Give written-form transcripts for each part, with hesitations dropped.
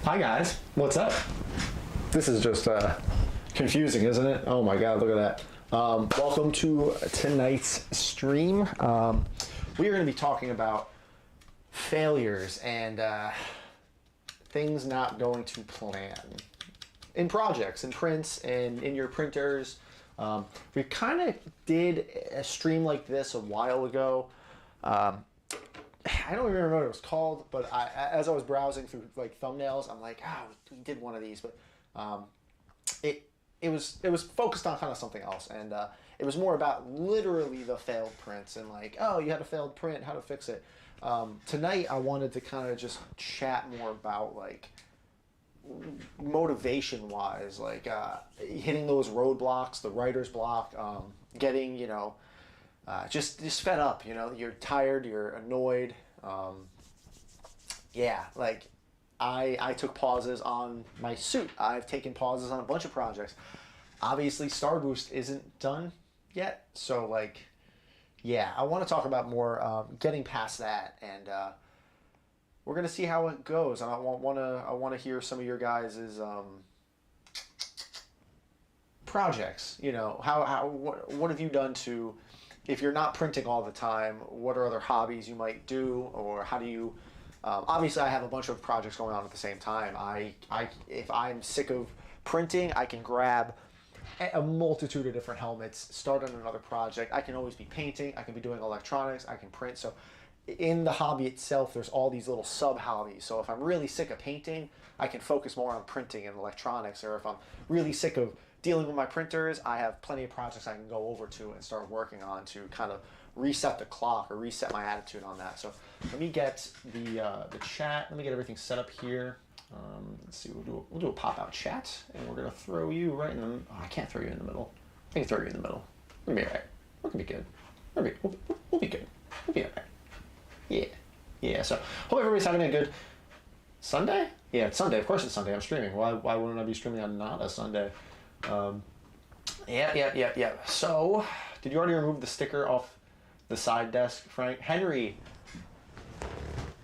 Hi guys, what's up? This is just confusing, isn't it? Oh my god, look at that. Welcome to tonight's stream. We are going to be talking about failures and things not going to plan in projects, in prints, and in your printers. We kind of did a stream like this a while ago. I don't even remember what it was called, but as I was browsing through like thumbnails, I'm like, we did one of these, but it was focused on kind of something else, and it was more about literally the failed prints and like, oh, you had a failed print, how to fix it. Tonight, I wanted to kind of just chat more about like motivation-wise, like hitting those roadblocks, the writer's block, getting just fed up. You're tired, you're annoyed. Like I took pauses on my suit. I've taken pauses on a bunch of projects. Obviously, Star Boost isn't done yet, so like, yeah, I want to talk about more getting past that, and we're gonna see how it goes. And I want to hear some of your guys' projects. What have you done to, if you're not printing all the time, what are other hobbies you might do, or how do you? Obviously, I have a bunch of projects going on at the same time. If I'm sick of printing, I can grab a multitude of different helmets, start on another project. I can always be painting. I can be doing electronics. I can print. So in the hobby itself, there's all these little sub-hobbies. So if I'm really sick of painting, I can focus more on printing and electronics. Or if I'm really sick of dealing with my printers, I have plenty of projects I can go over to and start working on to kind of reset the clock or reset my attitude on that. So let me get the chat. Let me get everything set up here. Let's see. We'll do a pop-out chat, and we're gonna throw you right in the. Oh, I can't throw you in the middle. I can throw you in the middle. We'll be alright. We're gonna be good. We'll be good. We'll be alright. Yeah. So hope everybody's having a good Sunday. Yeah, it's Sunday. Of course it's Sunday. I'm streaming. Why wouldn't I be streaming on not a Sunday? Yeah. So, did you already remove the sticker off the side desk, Frank? Henry.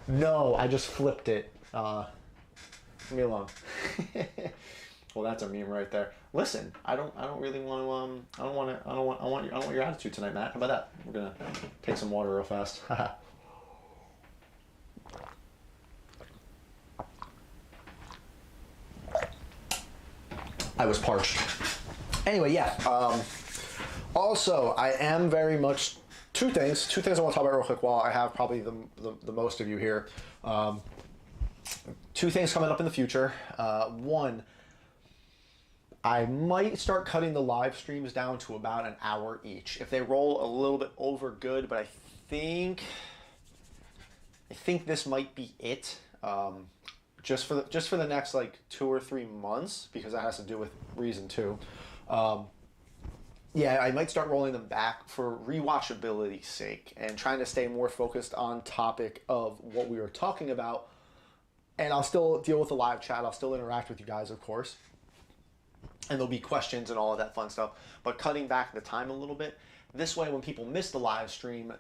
No, I just flipped it. Leave me alone. Well, that's a meme right there. Listen, I don't really want to. I want your attitude tonight, Matt. How about that? We're gonna take some water real fast. I was parched. Anyway, yeah. Also, I am very much two things I want to talk about real quick while I have probably the most of you here. Two things coming up in the future. One, I might start cutting the live streams down to about an hour each. If they roll a little bit over, good, but I think this might be it. Just for the next like 2 or 3 months, because that has to do with reason 2. Yeah, I might start rolling them back for rewatchability's sake and trying to stay more focused on topic of what we were talking about. And I'll still deal with the live chat. I'll still interact with you guys, of course. And there'll be questions and all of that fun stuff. But cutting back the time a little bit. This way, when people miss the live stream,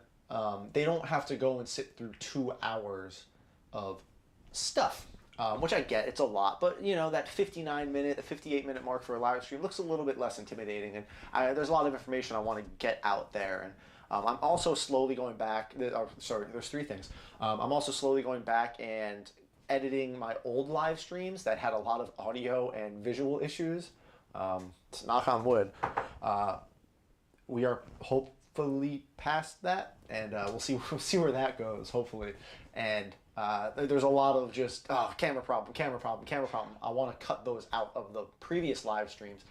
they don't have to go and sit through 2 hours of stuff. Which I get, it's a lot, but that 59-minute, the 58-minute mark for a live stream looks a little bit less intimidating, and there's a lot of information I want to get out there. And I'm also slowly going back. There's 3 things. I'm also slowly going back and editing my old live streams that had a lot of audio and visual issues. Knock on wood. We are hopefully past that, and we'll see where that goes. Hopefully, and. There's a lot of just camera problem. I want to cut those out of the previous live streams.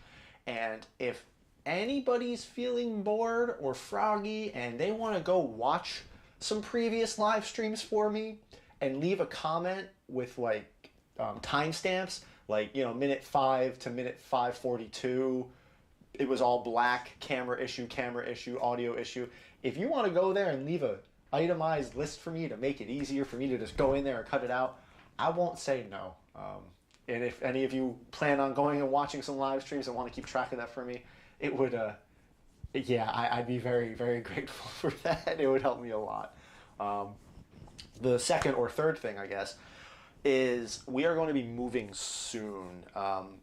And if anybody's feeling bored or froggy and they want to go watch some previous live streams for me and leave a comment with like timestamps, like minute 5 to minute 5:42, it was all black, camera issue, audio issue. If you want to go there and leave a itemized list for me to make it easier for me to just go in there and cut it out, I won't say no. And if any of you plan on going and watching some live streams and want to keep track of that for me, it would, I'd be very, very grateful for that. It would help me a lot. The second or third thing, I guess, is we are going to be moving soon.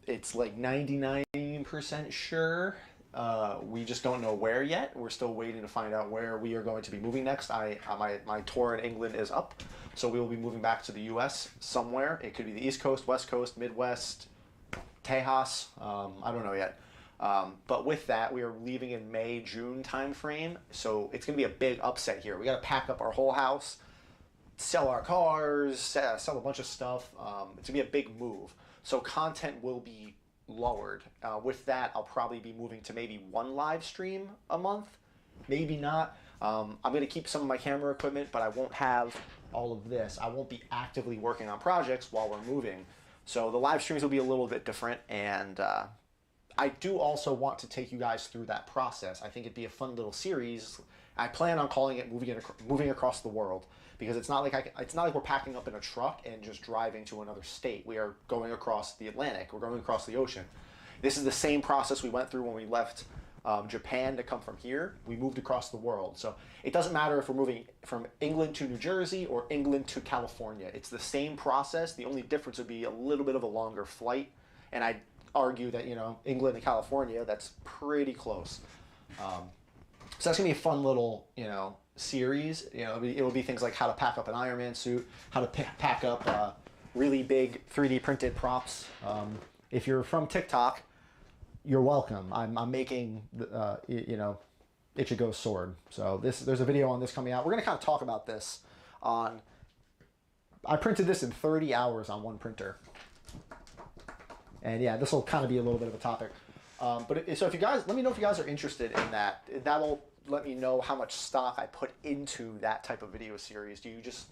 It's like 99% sure. We just don't know where yet. We're still waiting to find out where we are going to be moving next. My tour in England is up, so we will be moving back to the U.S. somewhere. It could be the East Coast, West Coast, Midwest, Tejas. I don't know yet. But with that, we are leaving in May, June time frame. So it's going to be a big upset here. We got to pack up our whole house, sell our cars, sell a bunch of stuff. It's going to be a big move. So content will be lowered. With that, I'll probably be moving to maybe one live stream a month. Maybe not. I'm going to keep some of my camera equipment, but I won't have all of this. I won't be actively working on projects while we're moving. So the live streams will be a little bit different, and I do also want to take you guys through that process. I think it'd be a fun little series. I plan on calling it moving across the world, because it's not like we're packing up in a truck and just driving to another state. We are going across the Atlantic. We're going across the ocean. This is the same process we went through when we left Japan to come from here. We moved across the world. So it doesn't matter if we're moving from England to New Jersey or England to California. It's the same process. The only difference would be a little bit of a longer flight. And I argue that, England and California, that's pretty close. So that's gonna be a fun little, series. It will be things like how to pack up an Iron Man suit, how to pack up really big 3D printed props. If you're from TikTok, you're welcome. I'm making Ichigo's sword. So there's a video on this coming out. We're gonna kind of talk about this I printed this in 30 hours on one printer. And yeah, this will kind of be a little bit of a topic. So if you guys, let me know if you guys are interested in that. That'll let me know how much stock I put into that type of video series. Do you just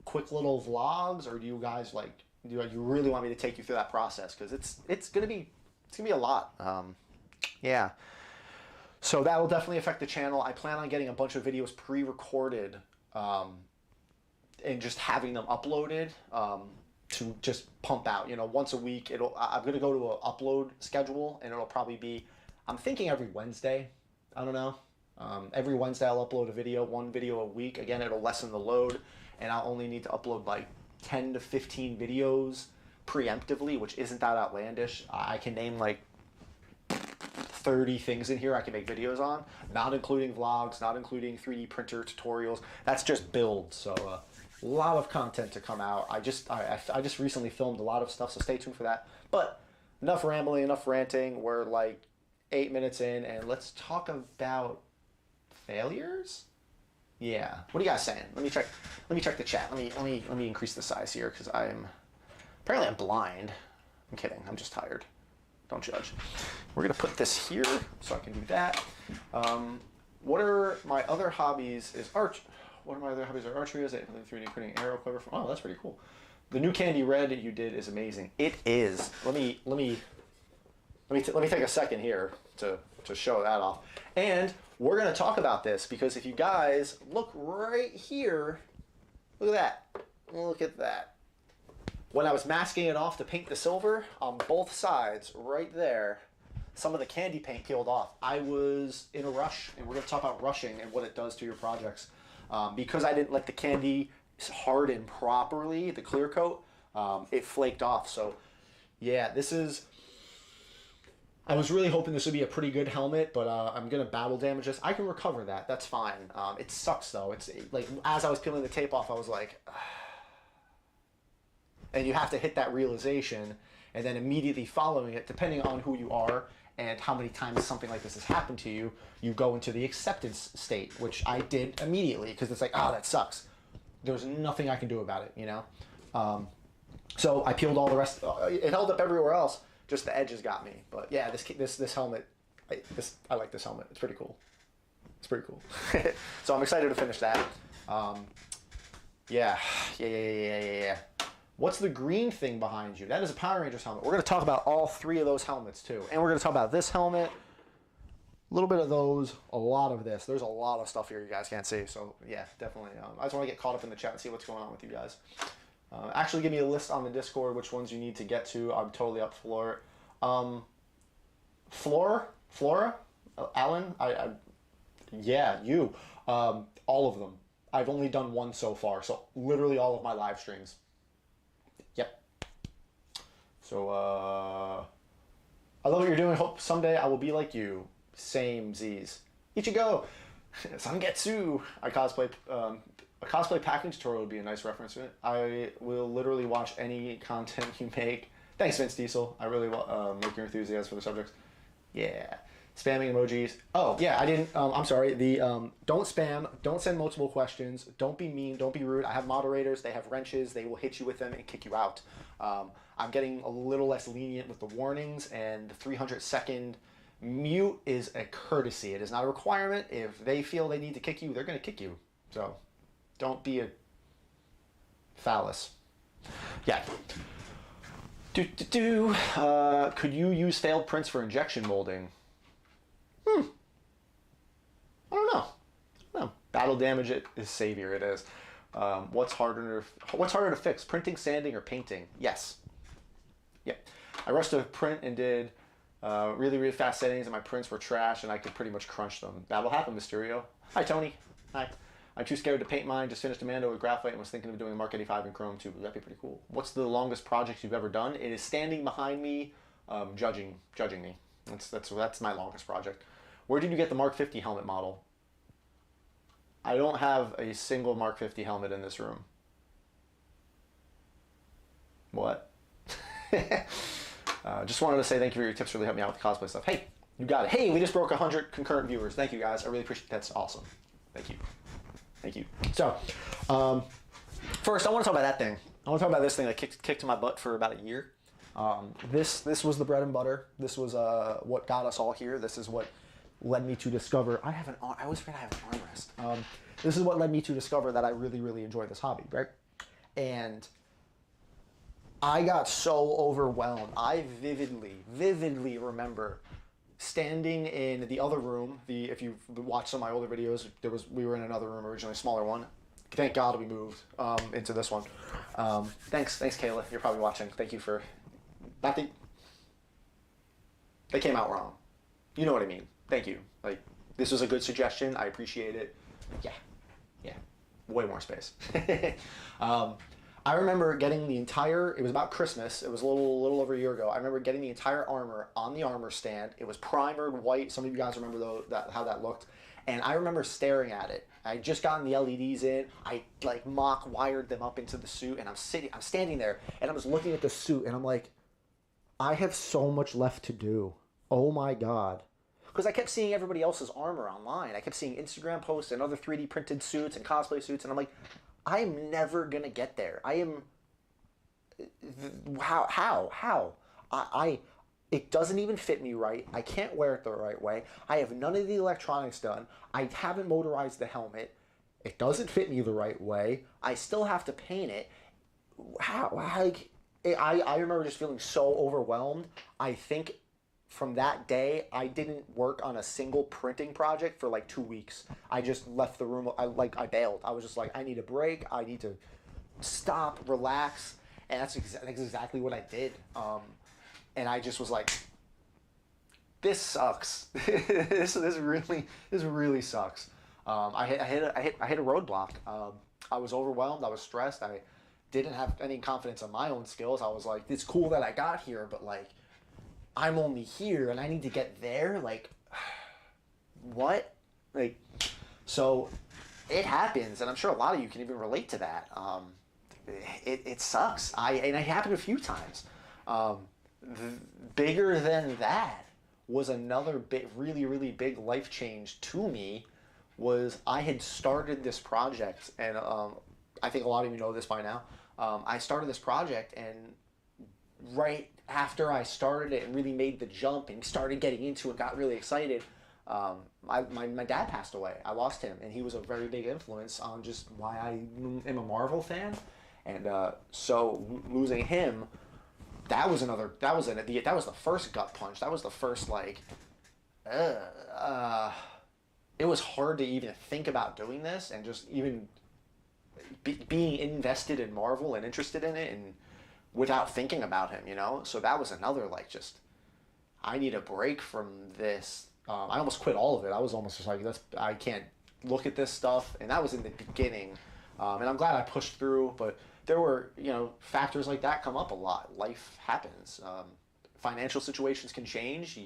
quick little vlogs, or do you guys do you really want me to take you through that process? Because it's gonna be a lot. Yeah. So that will definitely affect the channel. I plan on getting a bunch of videos pre-recorded and just having them uploaded. To just pump out, once a week. I'm gonna go to an upload schedule, and it'll probably be, I'm thinking every Wednesday. I don't know. Every Wednesday I'll upload one video a week. Again, it'll lessen the load, and I'll only need to upload like 10 to 15 videos preemptively, which isn't that outlandish. I can name like 30 things in here I can make videos on, not including vlogs, not including 3D printer tutorials. That's just builds. So a lot of content to come out. I just recently filmed a lot of stuff, so stay tuned for that. But enough rambling, enough ranting. We're like 8 minutes in, and let's talk about failures. Yeah. What are you guys saying? Let me check the chat. Let me increase the size here, because I'm blind. I'm kidding. I'm just tired. Don't judge. We're gonna put this here so I can do that. What are my other hobbies? One of my other hobbies are archery. Is 3D printing arrow cover from. Oh, that's pretty cool. The new candy red you did is amazing. It is. Let me take a second here to show that off. And we're gonna talk about this, because if you guys look right here, look at that. Look at that. When I was masking it off to paint the silver on both sides, right there, some of the candy paint peeled off. I was in a rush, and we're gonna talk about rushing and what it does to your projects. Because I didn't let the candy harden properly, the clear coat, it flaked off. So yeah, I was really hoping this would be a pretty good helmet, but I'm gonna battle damage this. I can recover that, that's fine. It sucks though. It's like, as I was peeling the tape off, I was like, and you have to hit that realization, and then immediately following it, depending on who you are and how many times something like this has happened to you, you go into the acceptance state, which I did immediately, because it's like, oh, that sucks. There's nothing I can do about it, So I peeled all the rest. It held up everywhere else, just the edges got me. But yeah, this helmet, I like this helmet. It's pretty cool. It's pretty cool. So I'm excited to finish that. Yeah. What's the green thing behind you? That is a Power Rangers helmet. We're going to talk about all three of those helmets too. And we're going to talk about this helmet, a little bit of those, a lot of this. There's a lot of stuff here you guys can't see. So yeah, definitely. I just want to get caught up in the chat and see what's going on with you guys. Actually, give me a list on the Discord, which ones you need to get to. I'm totally up for it. Flora, Alan, yeah, you. All of them. I've only done one so far. So literally all of my live streams. Yep. So, I love what you're doing. Hope someday I will be like you. Same Z's. Ichigo! Sangetsu! I cosplay, a cosplay packing tutorial would be a nice reference to it. I will literally watch any content you make. Thanks, Vince Diesel. I really like your enthusiasm for the subjects. Yeah. Spamming emojis. Oh, yeah, I didn't, I'm sorry. Don't spam. Don't send multiple questions. Don't be mean. Don't be rude. I have moderators. They have wrenches. They will hit you with them and kick you out. I'm getting a little less lenient with the warnings, and the 300-second mute is a courtesy. It is not a requirement. If they feel they need to kick you, they're going to kick you. So don't be a phallus. Yeah. Could you use failed prints for injection molding? I don't know. No. Battle damage is savior. It is. What's harder to fix? Printing, sanding, or painting? Yes. Yeah. I rushed a print and did really, really fast settings, and my prints were trash, and I could pretty much crunch them. That'll happen, Mysterio. Hi, Tony. Hi. I'm too scared to paint mine. Just finished Amanda with graphite and was thinking of doing Mark 85 in Chrome too. That'd be pretty cool. What's the longest project you've ever done? It is standing behind me, judging me. That's my longest project. Where did you get the Mark 50 helmet model? I don't have a single Mark 50 helmet in this room. What? Just wanted to say thank you for your tips. Really helped me out with the cosplay stuff. Hey, you got it. Hey, we just broke 100 concurrent viewers. Thank you, guys. I really appreciate it. That's awesome. Thank you. Thank you. So, first, I want to talk about that thing. I want to talk about this thing that kicked my butt for about a year. This was the bread and butter. This was what got us all here. This is what led me to discover. I always forget I have an armrest. This is what led me to discover that I really, really enjoy this hobby, right? And I got so overwhelmed. I vividly remember standing in the other room. If you've watched some of my older videos, we were in another room originally, a smaller one. Thank God we moved into this one. Thanks, Kayla. You're probably watching. Thank you for that. They came out wrong. You know what I mean. Thank you. Like, this was a good suggestion. I appreciate it. Yeah. Way more space. I remember getting the entire, it was about Christmas, it was a little over a year ago. I remember getting the entire armor on the armor stand. It was primered white. Some of you guys remember how that looked. And I remember staring at it. I had just gotten the LEDs in. I like mock wired them up into the suit, and I'm standing there, and I'm just looking at the suit, and I'm like, I have so much left to do. Oh my God. Because I kept seeing everybody else's armor online. I kept seeing Instagram posts and other 3D printed suits and cosplay suits, and I'm like, I am never gonna get there. I am. How? It doesn't even fit me right. I can't wear it the right way. I have none of the electronics done. I haven't motorized the helmet. It doesn't fit me the right way. I still have to paint it. How? I remember just feeling so overwhelmed. I think from that day, I didn't work on a single printing project for like 2 weeks. I just left the room. I bailed. I was just like, I need a break. I need to stop, relax, and that's exactly what I did. And I just was like, this sucks. this really sucks. I hit a roadblock. I was overwhelmed. I was stressed. I didn't have any confidence in my own skills. I was like, it's cool that I got here, but like, I'm only here and I need to get there. Like, what? Like, so it happens, and I'm sure a lot of you can even relate to that. It sucks. And it happened a few times. Bigger than that was another really, really big life change to me. Was I had started this project, and I think a lot of you know this by now. I started this project, and right after I started it and really made the jump and started getting into it, got really excited, my dad passed away. I lost him, and he was a very big influence on just why I am a Marvel fan. And so losing him, that was the first gut punch. That was the first like, it was hard to even think about doing this and just even being invested in Marvel and interested in it and without thinking about him, you know? So that was another, like, just, I need a break from this. I almost quit all of it. I was almost just like, I can't look at this stuff. And that was in the beginning. And I'm glad I pushed through, but there were, factors like that come up a lot. Life happens. Financial situations can change.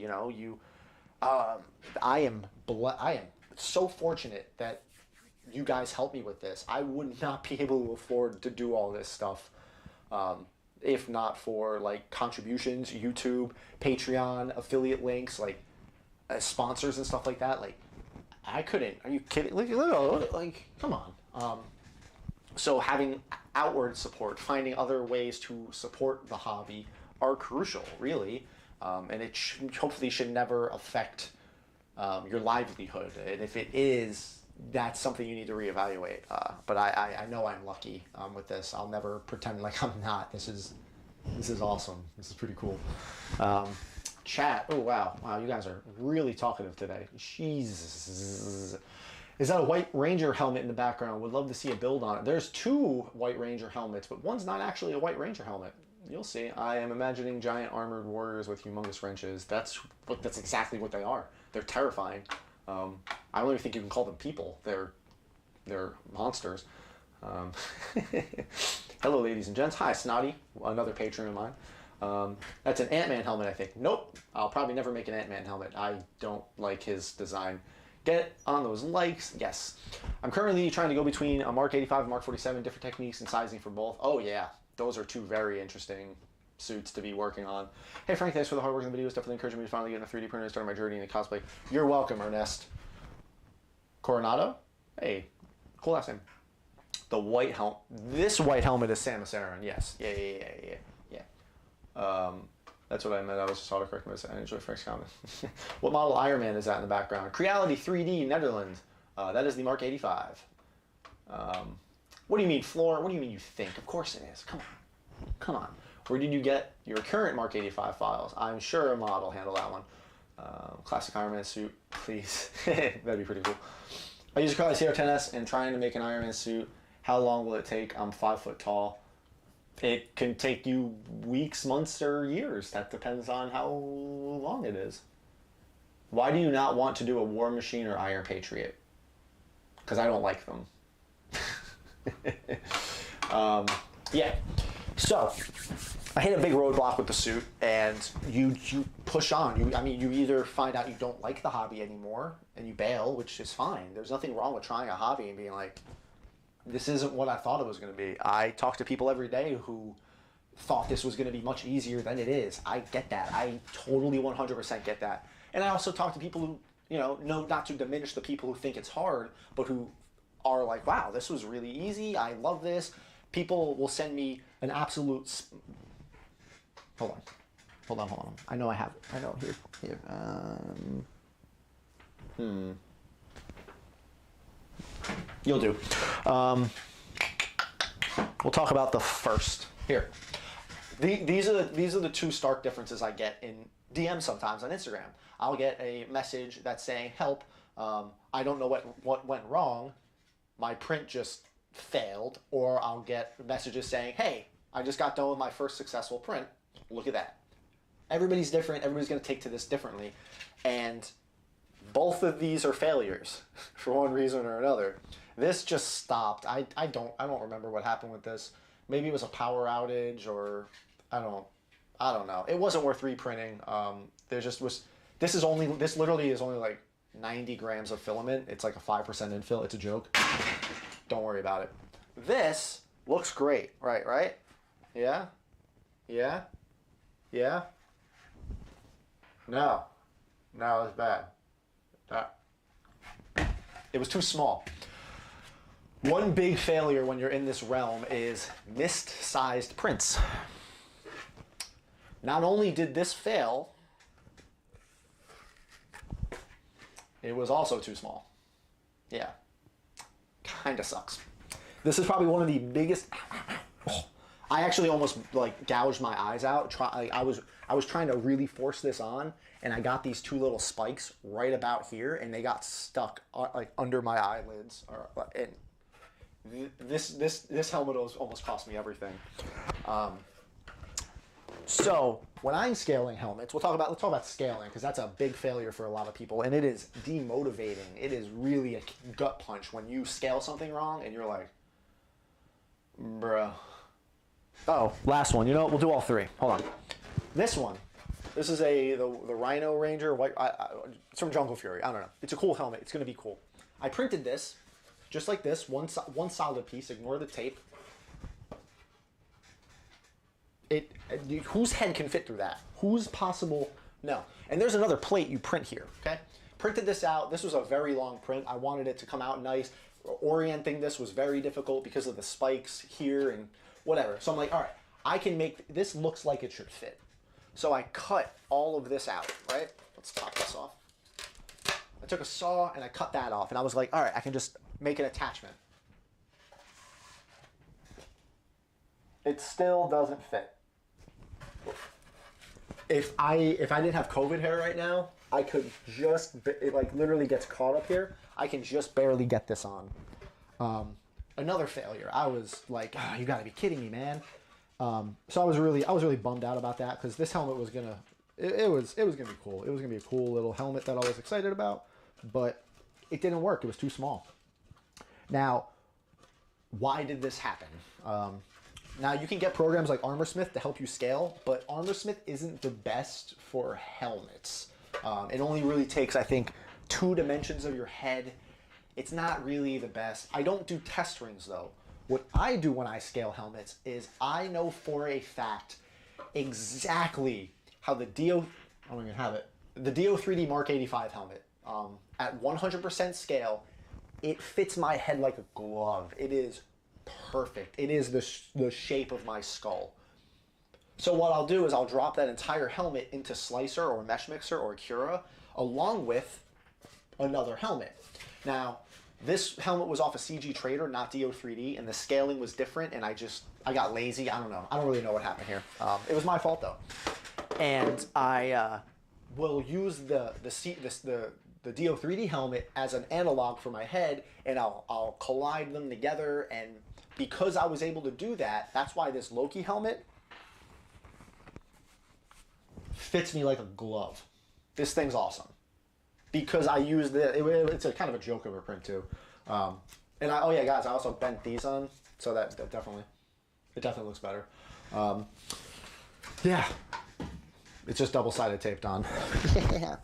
I am so fortunate that you guys helped me with this. I would not be able to afford to do all this stuff if not for like contributions, YouTube, Patreon, affiliate links, like sponsors and stuff like that. Like I couldn't. Are you kidding? Like come on. So having outward support, finding other ways to support the hobby are crucial, really, and it hopefully should never affect your livelihood. And if it is, that's something you need to reevaluate. But I know I'm lucky with this. I'll never pretend like I'm not. This is awesome. This is pretty cool. Chat. Oh wow, you guys are really talkative today. Jesus. Is that a White Ranger helmet in the background? Would love to see a build on it. There's 2 White Ranger helmets, but one's not actually a White Ranger helmet. You'll see. I am imagining giant armored warriors with humongous wrenches. That's exactly what they are. They're terrifying. I don't even think you can call them people. They're monsters. Hello, ladies and gents. Hi, Snotty, another patron of mine. That's an Ant-Man helmet, I think. Nope. I'll probably never make an Ant-Man helmet. I don't like his design. Get on those likes. Yes. I'm currently trying to go between a Mark 85 and Mark 47, different techniques and sizing for both. Oh, yeah. Those are 2 very interesting suits to be working on. Hey, Frank, thanks for the hard work in the videos. Definitely encouraging me to finally get in a 3D printer and start my journey in cosplay. You're welcome, Ernest. Coronado? Hey, cool last name. The white helmet. This white helmet is Samus Aran. Yes. Yeah. That's what I meant. I was just autocorrecting myself. I enjoy Frank's comment. What model Iron Man is that in the background? Creality 3D, Netherlands. That is the Mark 85. What do you mean, Floor? What do you mean you think? Of course it is. Come on. Where did you get your current Mark 85 files? I'm sure a mod will handle that one. Classic Iron Man suit, please. That'd be pretty cool. I use a Crowley CR10S and trying to make an Iron Man suit. How long will it take? I'm 5 foot tall. It can take you weeks, months, or years. That depends on how long it is. Why do you not want to do a War Machine or Iron Patriot? Because I don't like them. Yeah. So, I hit a big roadblock with the suit, and you push on. You either find out you don't like the hobby anymore, and you bail, which is fine. There's nothing wrong with trying a hobby and being like, this isn't what I thought it was going to be. I talk to people every day who thought this was going to be much easier than it is. I get that. I totally 100% get that. And I also talk to people who, know not to diminish the people who think it's hard, but who are like, wow, this was really easy. I love this. People will send me an absolute... Hold on. I know here. You'll do. We'll talk about the first. Here. These are the 2 stark differences I get in DMs sometimes on Instagram. I'll get a message that's saying, help, I don't know what went wrong. My print just failed. Or I'll get messages saying, hey, I just got done with my first successful print. Look at that. Everybody's different. Everybody's going to take to this differently. And both of these are failures for one reason or another. This just stopped. I don't remember what happened with this. Maybe it was a power outage, or I don't know. It wasn't worth reprinting. There just was. This literally is only like 90 grams of filament. It's like a 5% infill. It's a joke. Don't worry about it. This looks great, right? Yeah. No, it's bad. It was too small. One big failure when you're in this realm is missed-sized prints. Not only did this fail, it was also too small. Yeah, kinda sucks. This is probably one of the biggest... I actually almost like gouged my eyes out. I was trying to really force this on, and I got these 2 little spikes right about here, and they got stuck like under my eyelids. And this helmet almost cost me everything. So when I'm scaling helmets, let's talk about scaling, because that's a big failure for a lot of people, and it is demotivating. It is really a gut punch when you scale something wrong, and you're like, bruh. Oh, last one. You know what? We'll do all three. Hold on. This one. This is the Rhino Ranger. It's from Jungle Fury. I don't know. It's a cool helmet. It's going to be cool. I printed this, just like this, one solid piece. Ignore the tape. Whose head can fit through that? Who's possible? No. And there's another plate you print here, okay? Printed this out. This was a very long print. I wanted it to come out nice. Orienting this was very difficult because of the spikes here and whatever. So I'm like, all right, I can make, this looks like it should fit. So I cut all of this out, right? Let's top this off. I took a saw and I cut that off, and I was like, all right, I can just make an attachment. It still doesn't fit. If I didn't have COVID hair right now, I could just, it like literally gets caught up here. I can just barely get this on. Another failure. I was like, oh, you gotta be kidding me, man. So I was really bummed out about that, because this helmet was gonna, it was gonna be cool. It was gonna be a cool little helmet that I was excited about, but it didn't work. It was too small. Now, why did this happen? Now you can get programs like ArmorSmith to help you scale, but ArmorSmith isn't the best for helmets. It only really takes, I think, 2 dimensions of your head. It's not really the best. I don't do test rings though. What I do when I scale helmets is I know for a fact exactly how the I don't even have it. The DO3D Mark 85 helmet, at 100% scale, it fits my head like a glove. It is perfect. It is the shape of my skull. So what I'll do is I'll drop that entire helmet into Slicer or Mesh Mixer or Cura along with another helmet. Now, this helmet was off a CG Trader, not DO3D, and the scaling was different, and I got lazy. I don't know. I don't really know what happened here. It was my fault though. And I will use the DO3D helmet as an analog for my head, and I'll collide them together. And because I was able to do that, that's why this Loki helmet fits me like a glove. This thing's awesome because I used it's a kind of a joke of a print too. And oh yeah, guys, I also bent these on, so that definitely looks better. Yeah, it's just double-sided taped on. Yeah.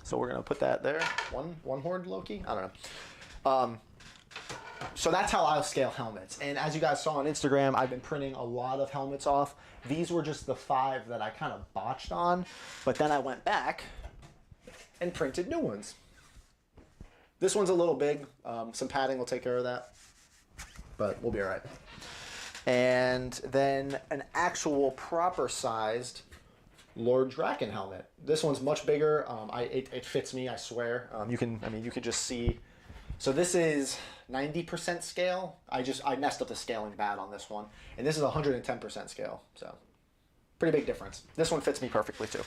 So we're gonna put that there. One horned Loki. I don't know. So that's how I'll scale helmets. And as you guys saw on Instagram, I've been printing a lot of helmets off. These were just the 5 that I kind of botched on, but then I went back and printed new ones. This one's a little big. Some padding will take care of that, but we'll be all right. And then an actual proper sized Lord Draken helmet. This one's much bigger. It fits me, I swear. You could just see. So this is 90% scale. I messed up the scaling bad on this one, and this is 110% scale. So pretty big difference. This one fits me perfectly too.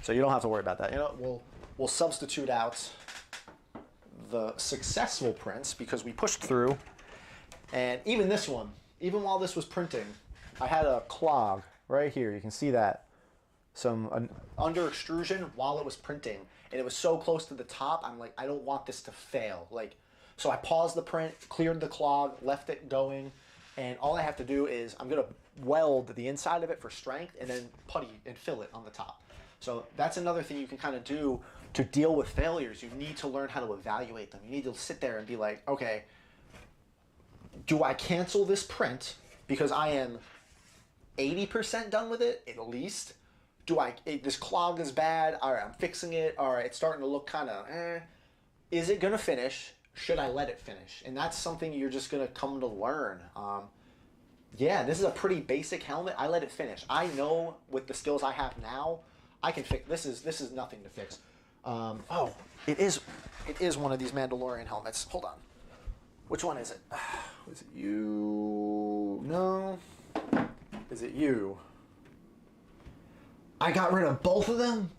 So you don't have to worry about that. You know, we'll substitute out the successful prints because we pushed through. And even this one, even while this was printing, I had a clog right here. You can see that. Some under extrusion while it was printing, and it was so close to the top. I'm like, I don't want this to fail. So I paused the print, cleared the clog, left it going, and all I have to do is I'm gonna weld the inside of it for strength and then putty and fill it on the top. So that's another thing you can kind of do to deal with failures. You need to learn how to evaluate them. You need to sit there and be like, okay, do I cancel this print because I am 80% done with it at least? This clog is bad, all right, I'm fixing it, all right, it's starting to look kind of Is it gonna finish? Should I let it finish? And that's something you're just gonna come to learn. Yeah, this is a pretty basic helmet. I let it finish. I know with the skills I have now, I can fix, this is nothing to fix. Oh, it is one of these Mandalorian helmets. Hold on. Which one is it? Is it you? No. Is it you? I got rid of both of them?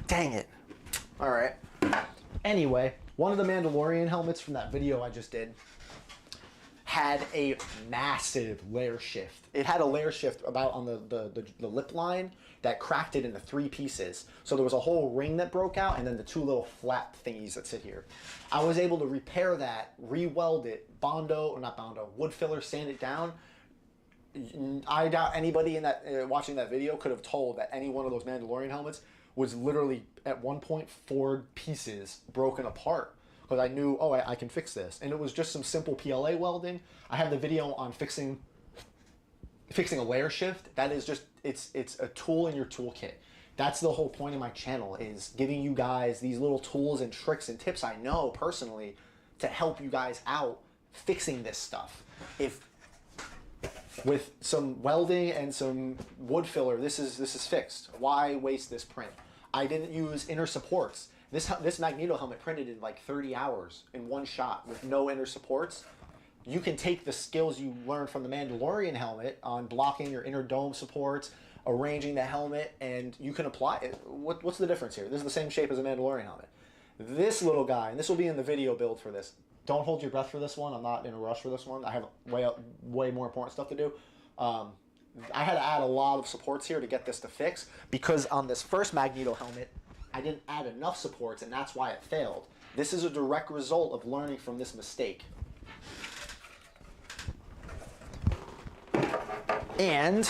Dang it. All right. Anyway, one of the Mandalorian helmets from that video I just did had a massive layer shift. It had a layer shift about on the lip line that cracked it into 3 pieces. So there was a whole ring that broke out and then the 2 little flap thingies that sit here. I was able to repair that, re-weld it, wood filler, sand it down. I doubt anybody in that watching that video could have told that any one of those Mandalorian helmets was literally at one point 4 pieces broken apart. Because I knew, oh, I can fix this. And it was just some simple PLA welding. I have the video on fixing a layer shift. That is just, it's a tool in your toolkit. That's the whole point of my channel, is giving you guys these little tools and tricks and tips I know personally to help you guys out fixing this stuff. If with some welding and some wood filler, this is fixed. Why waste this print? I didn't use inner supports. This Magneto helmet printed in like 30 hours in one shot with no inner supports. You can take the skills you learned from the Mandalorian helmet on blocking your inner dome supports, arranging the helmet, and you can apply it. What's the difference here? This is the same shape as a Mandalorian helmet. This little guy, and this will be in the video build for this. Don't hold your breath for this one. I'm not in a rush for this one. I have way more important stuff to do. I had to add a lot of supports here to get this to fix, because on this first Magneto helmet, I didn't add enough supports, and that's why it failed. This is a direct result of learning from this mistake. And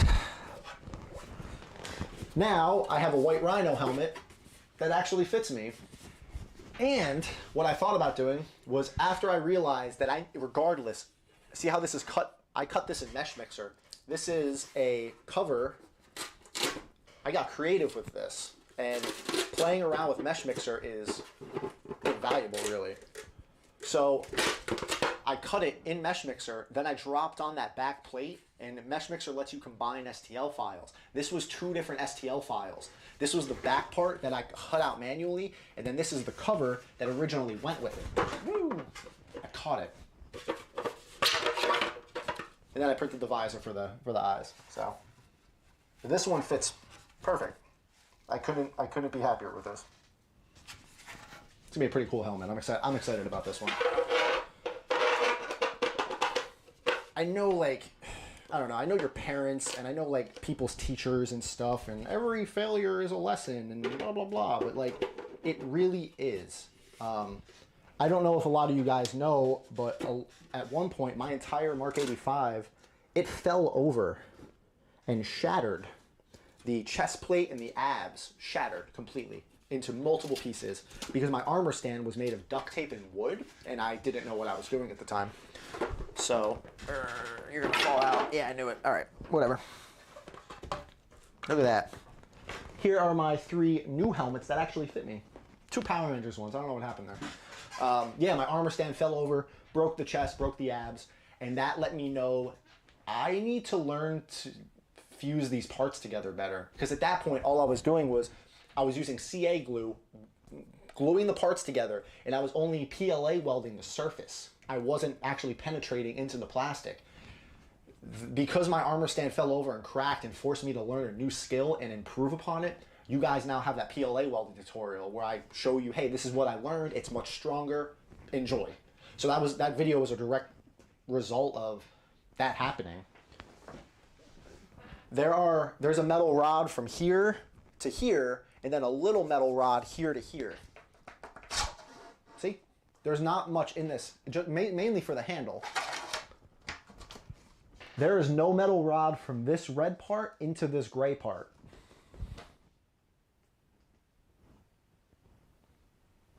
now I have a white Rhino helmet that actually fits me. And what I thought about doing was, after I realized that regardless, see how this is cut? I cut this in Mesh Mixer. This is a cover. I got creative with this. And playing around with Mesh Mixer is invaluable, really. So I cut it in Mesh Mixer, then I dropped on that back plate, and Mesh Mixer lets you combine STL files. This was 2 different STL files. This was the back part that I cut out manually, and then this is the cover that originally went with it. Woo! I caught it. And then I printed the visor for the eyes. So this one fits perfect. I couldn't be happier with this. It's gonna be a pretty cool helmet. I'm excited about this one. I know, like, I don't know, I know your parents, and I know, like, people's teachers and stuff, and every failure is a lesson, and blah, blah, blah, but, like, it really is. I don't know if a lot of you guys know, but at one point, my entire Mark 85, it fell over and shattered. The chest plate and the abs shattered completely into multiple pieces because my armor stand was made of duct tape and wood, and I didn't know what I was doing at the time. So, you're gonna fall out. Yeah, I knew it. All right, whatever. Look at that. Here are my 3 new helmets that actually fit me. 2 Power Rangers ones. I don't know what happened there. Yeah, my armor stand fell over, broke the chest, broke the abs, and that let me know I need to learn to fuse these parts together better. Because at that point, all I was doing was I was using CA glue, gluing the parts together, and I was only PLA welding the surface. I wasn't actually penetrating into the plastic. Because my armor stand fell over and cracked and forced me to learn a new skill and improve upon it, you guys now have that PLA welding tutorial where I show you, hey, this is what I learned, it's much stronger, enjoy. So that video was a direct result of that happening. There's a metal rod from here to here, and then a little metal rod here to here. See? There's not much in this, just mainly for the handle. There is no metal rod from this red part into this gray part.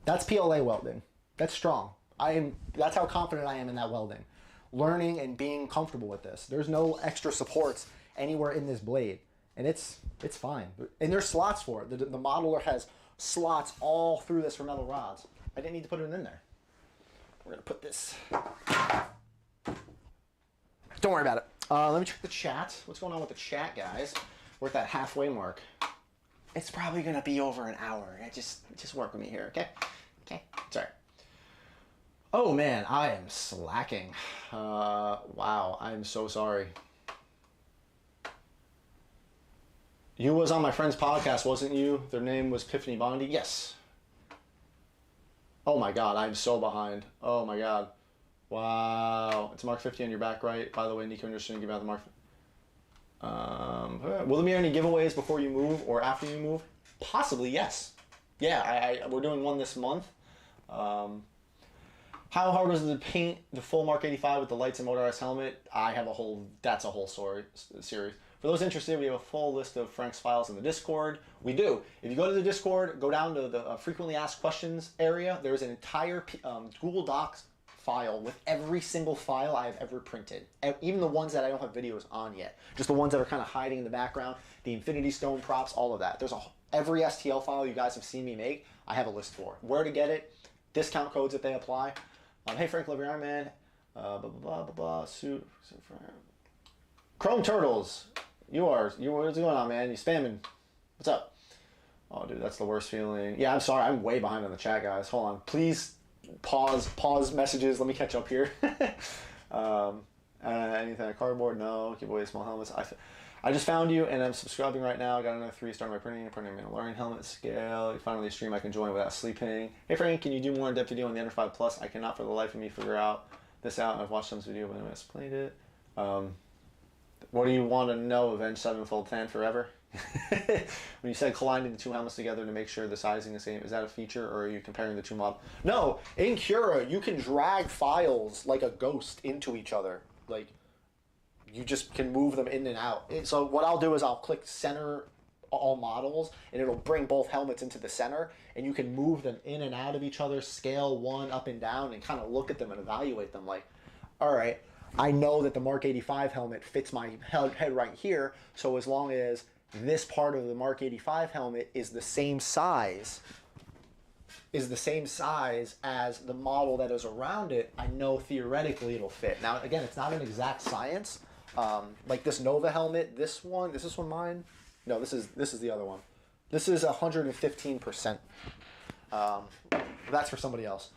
That's PLA welding. That's strong. That's how confident I am in that welding. Learning and being comfortable with this. There's no extra supports anywhere in this blade, and it's fine. And there's slots for it. The modeler has slots all through this for metal rods. I didn't need to put it in there. We're gonna put this. Don't worry about it. Let me check the chat. What's going on with the chat, guys? We're at that halfway mark. It's probably gonna be over an hour. Just work with me here, okay? Okay, sorry. Oh man, I am slacking. Wow, I'm so sorry. You was on my friend's podcast, wasn't you? Their name was Tiffany Bondi? Yes. Oh my god, I'm so behind. Oh my god. Wow. It's Mark 50 on your back, right? By the way, Nico and Justin give out the Mark. Will there be any giveaways before you move or after you move? Possibly, yes. Yeah, we're doing one this month. How hard was it to paint the full Mark 85 with the lights and motorized helmet? That's a whole series. For those interested, we have a full list of Frank's files in the Discord. We do. If you go to the Discord, go down to the frequently asked questions area. There's an entire Google Docs file with every single file I have ever printed. Even the ones that I don't have videos on yet. Just the ones that are kind of hiding in the background. The Infinity Stone props, all of that. There's every STL file you guys have seen me make, I have a list for. Where to get it, discount codes if they apply. Hey Frank, love your Iron Man. Blah blah blah blah blah. Suit for Chrome Turtles. What's going on, man? You spamming? What's up? Oh, dude, that's the worst feeling. Yeah, I'm sorry. I'm way behind on the chat, guys. Hold on. Please pause messages. Let me catch up here. Anything on cardboard? No. Give away small helmets. I just found you and I'm subscribing right now. I got another 3 starting my printing a Mandalorian helmet scale. Finally a stream I can join without sleeping. Hey Frank, can you do more in-depth video on the Under 5 Plus? I cannot for the life of me figure this out. I've watched some video but I explained it. What do you want to know? Avenged Sevenfold Tan forever? When you said colliding the 2 helmets together to make sure the sizing is the same, is that a feature or are you comparing the 2 models? No, in Cura you can drag files like a ghost into each other. Like, you just can move them in and out. So what I'll do is I'll click center all models and it'll bring both helmets into the center and you can move them in and out of each other, scale one up and down and kind of look at them and evaluate them like, all right, I know that the Mark 85 helmet fits my head right here, so as long as this part of the Mark 85 helmet is the same size as the model that is around it, I know theoretically it'll fit. Now, again, it's not an exact science. Like this Nova helmet, is this one mine? No, this is the other one. This is 115%. That's for somebody else.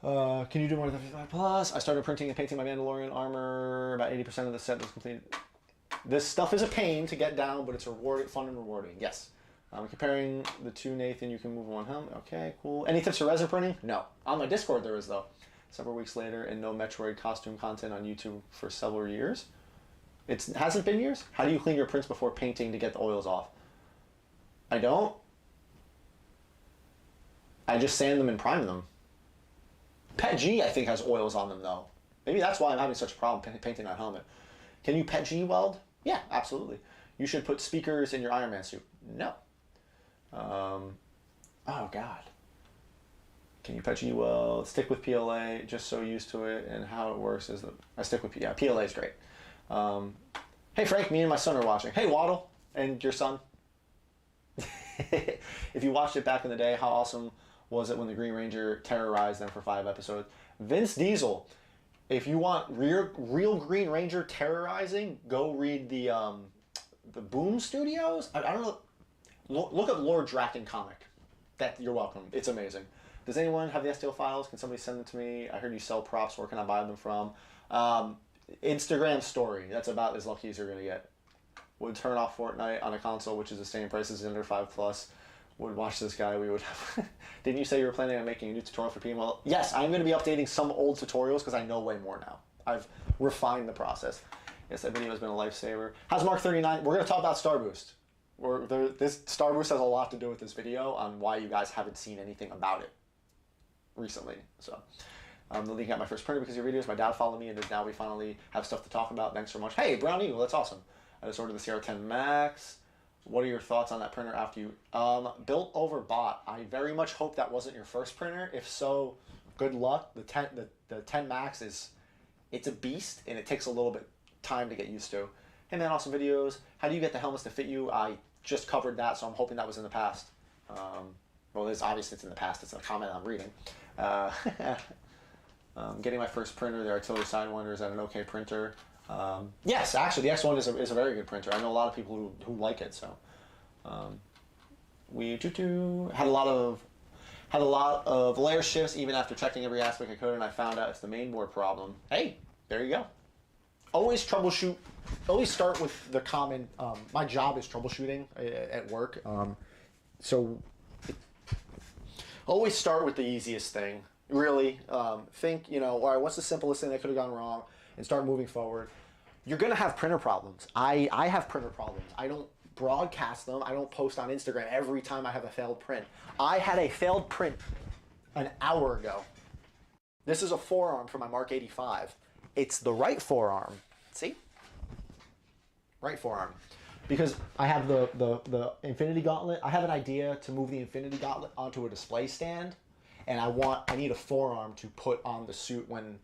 Can you do more than 55 plus? I started printing and painting my Mandalorian armor. About 80% of the set was completed. This stuff is a pain to get down, but it's fun and rewarding. Yes. Comparing the 2, Nathan, you can move one helmet. Okay, cool. Any tips for resin printing? No. On my Discord there is, though. Several weeks later, and no Metroid costume content on YouTube for several years. It hasn't been years? How do you clean your prints before painting to get the oils off? I don't. I just sand them and prime them. Pet G, I think, has oils on them, though. Maybe that's why I'm having such a problem painting that helmet. Can you Pet G weld? Yeah, absolutely. You should put speakers in your Iron Man suit. No. Oh, God. Can you Pet G weld? Stick with PLA, just so used to it, and how it works is that I stick with PLA. PLA is great. Hey, Frank, me and my son are watching. Hey, Waddle, and your son. If you watched it back in the day, how awesome was it when the Green Ranger terrorized them for 5 episodes? Vince Diesel. If you want real Green Ranger terrorizing, go read the Boom Studios. I don't know. Look up Lord Draken comic. You're welcome. It's amazing. Does anyone have the STL files? Can somebody send them to me? I heard you sell props. Where can I buy them from? Instagram story. That's about as lucky as you're gonna get. Would turn off Fortnite on a console, which is the same price as Under 5 Plus. Would watch this guy. We would have. Didn't you say you were planning on making a new tutorial for PML? Yes, I'm going to be updating some old tutorials because I know way more now. I've refined the process. Yes, that video has been a lifesaver. How's Mark 39? We're going to talk about Star Boost. This Star Boost has a lot to do with this video on why you guys haven't seen anything about it recently. So, the link got my first printer because of your videos. My dad followed me, and now we finally have stuff to talk about. Thanks so much. Hey, Brown Eagle, that's awesome. I just ordered the CR10 Max. What are your thoughts on that printer after you built over bought? I very much hope that wasn't your first printer. If so, good luck. The 10 Max it's a beast and it takes a little bit time to get used to. Hey man, awesome videos. How do you get the helmets to fit you? I just covered that, so I'm hoping that was in the past. Well, obviously it's in the past. It's a comment I'm reading. Getting my first printer, the Artillery Sidewinder, is that an okay printer? Yes, actually, the X1 is a very good printer. I know a lot of people who like it. So, we had a lot of layer shifts even after checking every aspect I could, and I found out it's the mainboard problem. Hey, there you go. Always troubleshoot. Always start with the common. My job is troubleshooting at work. So always start with the easiest thing. Really, think, all right, what's the simplest thing that could have gone wrong, and start moving forward. You're gonna have printer problems. I have printer problems. I don't broadcast them. I don't post on Instagram every time I have a failed print. I had a failed print an hour ago. This is a forearm for my Mark 85. It's the right forearm. See? Right forearm. Because I have the Infinity Gauntlet. I have an idea to move the Infinity Gauntlet onto a display stand. And I need a forearm to put on the suit when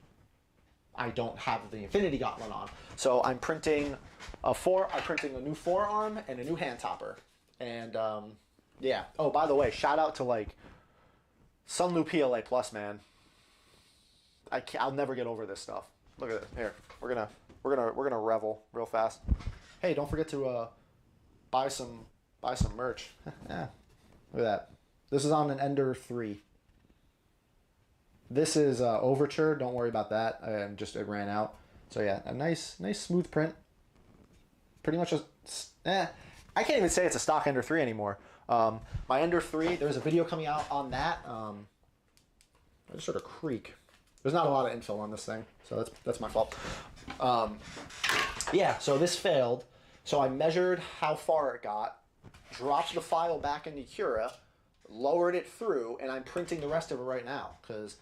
I don't have the Infinity Gauntlet on. So I'm printing a new forearm and a new hand topper. And yeah. Oh, by the way, shout out to like Sunlu PLA Plus, man. I'll never get over this stuff. Look at it. Here, we're gonna revel real fast. Hey, don't forget to buy some merch. Yeah, look at that. This is on an Ender 3. This is Overture. Don't worry about that. It ran out. So yeah, a nice smooth print. Pretty much I can't even say it's a stock Ender 3 anymore. My Ender 3. There's a video coming out on that. I just sort of creak. There's not a lot of infill on this thing, so that's my fault. Yeah, so this failed. So I measured how far it got, dropped the file back into Cura, lowered it through, and I'm printing the rest of it right now because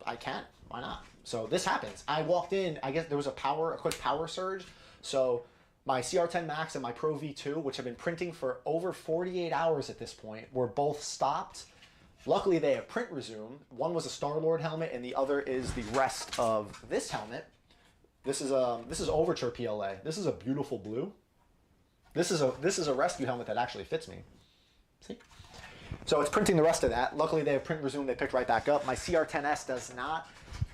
I can. Why not? So this happens. I walked in. I guess there was a quick power surge. So my CR10 Max and my Pro V2, which have been printing for over 48 hours at this point, were both stopped. Luckily, they have print resume. One was a Star-Lord helmet, and the other is the rest of this helmet. This is Overture PLA. This is a beautiful blue. This is a rescue helmet that actually fits me. See? So it's printing the rest of that. Luckily, they have print resume. They picked right back up. My CR10S does not.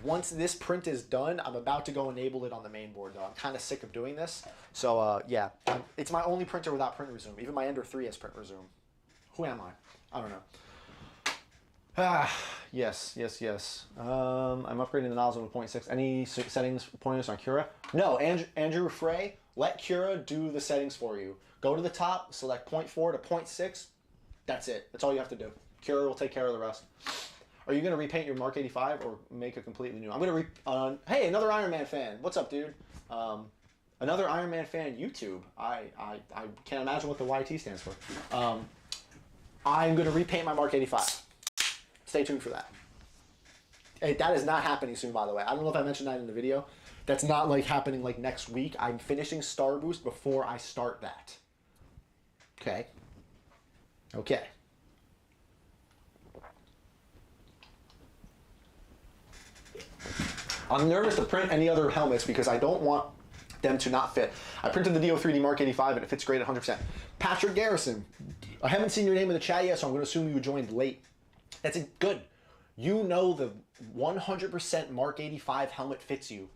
Once this print is done, I'm about to go enable it on the main board, though. I'm kind of sick of doing this. So, yeah. It's my only printer without print resume. Even my Ender 3 has print resume. Who am I? I don't know. Yes. I'm upgrading the nozzle to 0.6. Any settings pointers on Cura? No, Andrew Frey, let Cura do the settings for you. Go to the top, select 0.4 to 0.6. That's it. That's all you have to do. Cura will take care of the rest. Are you going to repaint your Mark 85 or make a completely new? I'm going to hey, another Iron Man fan. What's up, dude? Another Iron Man fan YouTube. I can't imagine what the YT stands for. I'm going to repaint my Mark 85. Stay tuned for that. Hey, that is not happening soon, by the way. I don't know if I mentioned that in the video. That's not like happening like next week. I'm finishing Star Boost before I start that. Okay. Okay. I'm nervous to print any other helmets because I don't want them to not fit. I printed the DO3D Mark 85 and it fits great at 100%. Patrick Garrison. I haven't seen your name in the chat yet, so I'm going to assume you joined late. That's good. You know the 100% Mark 85 helmet fits you.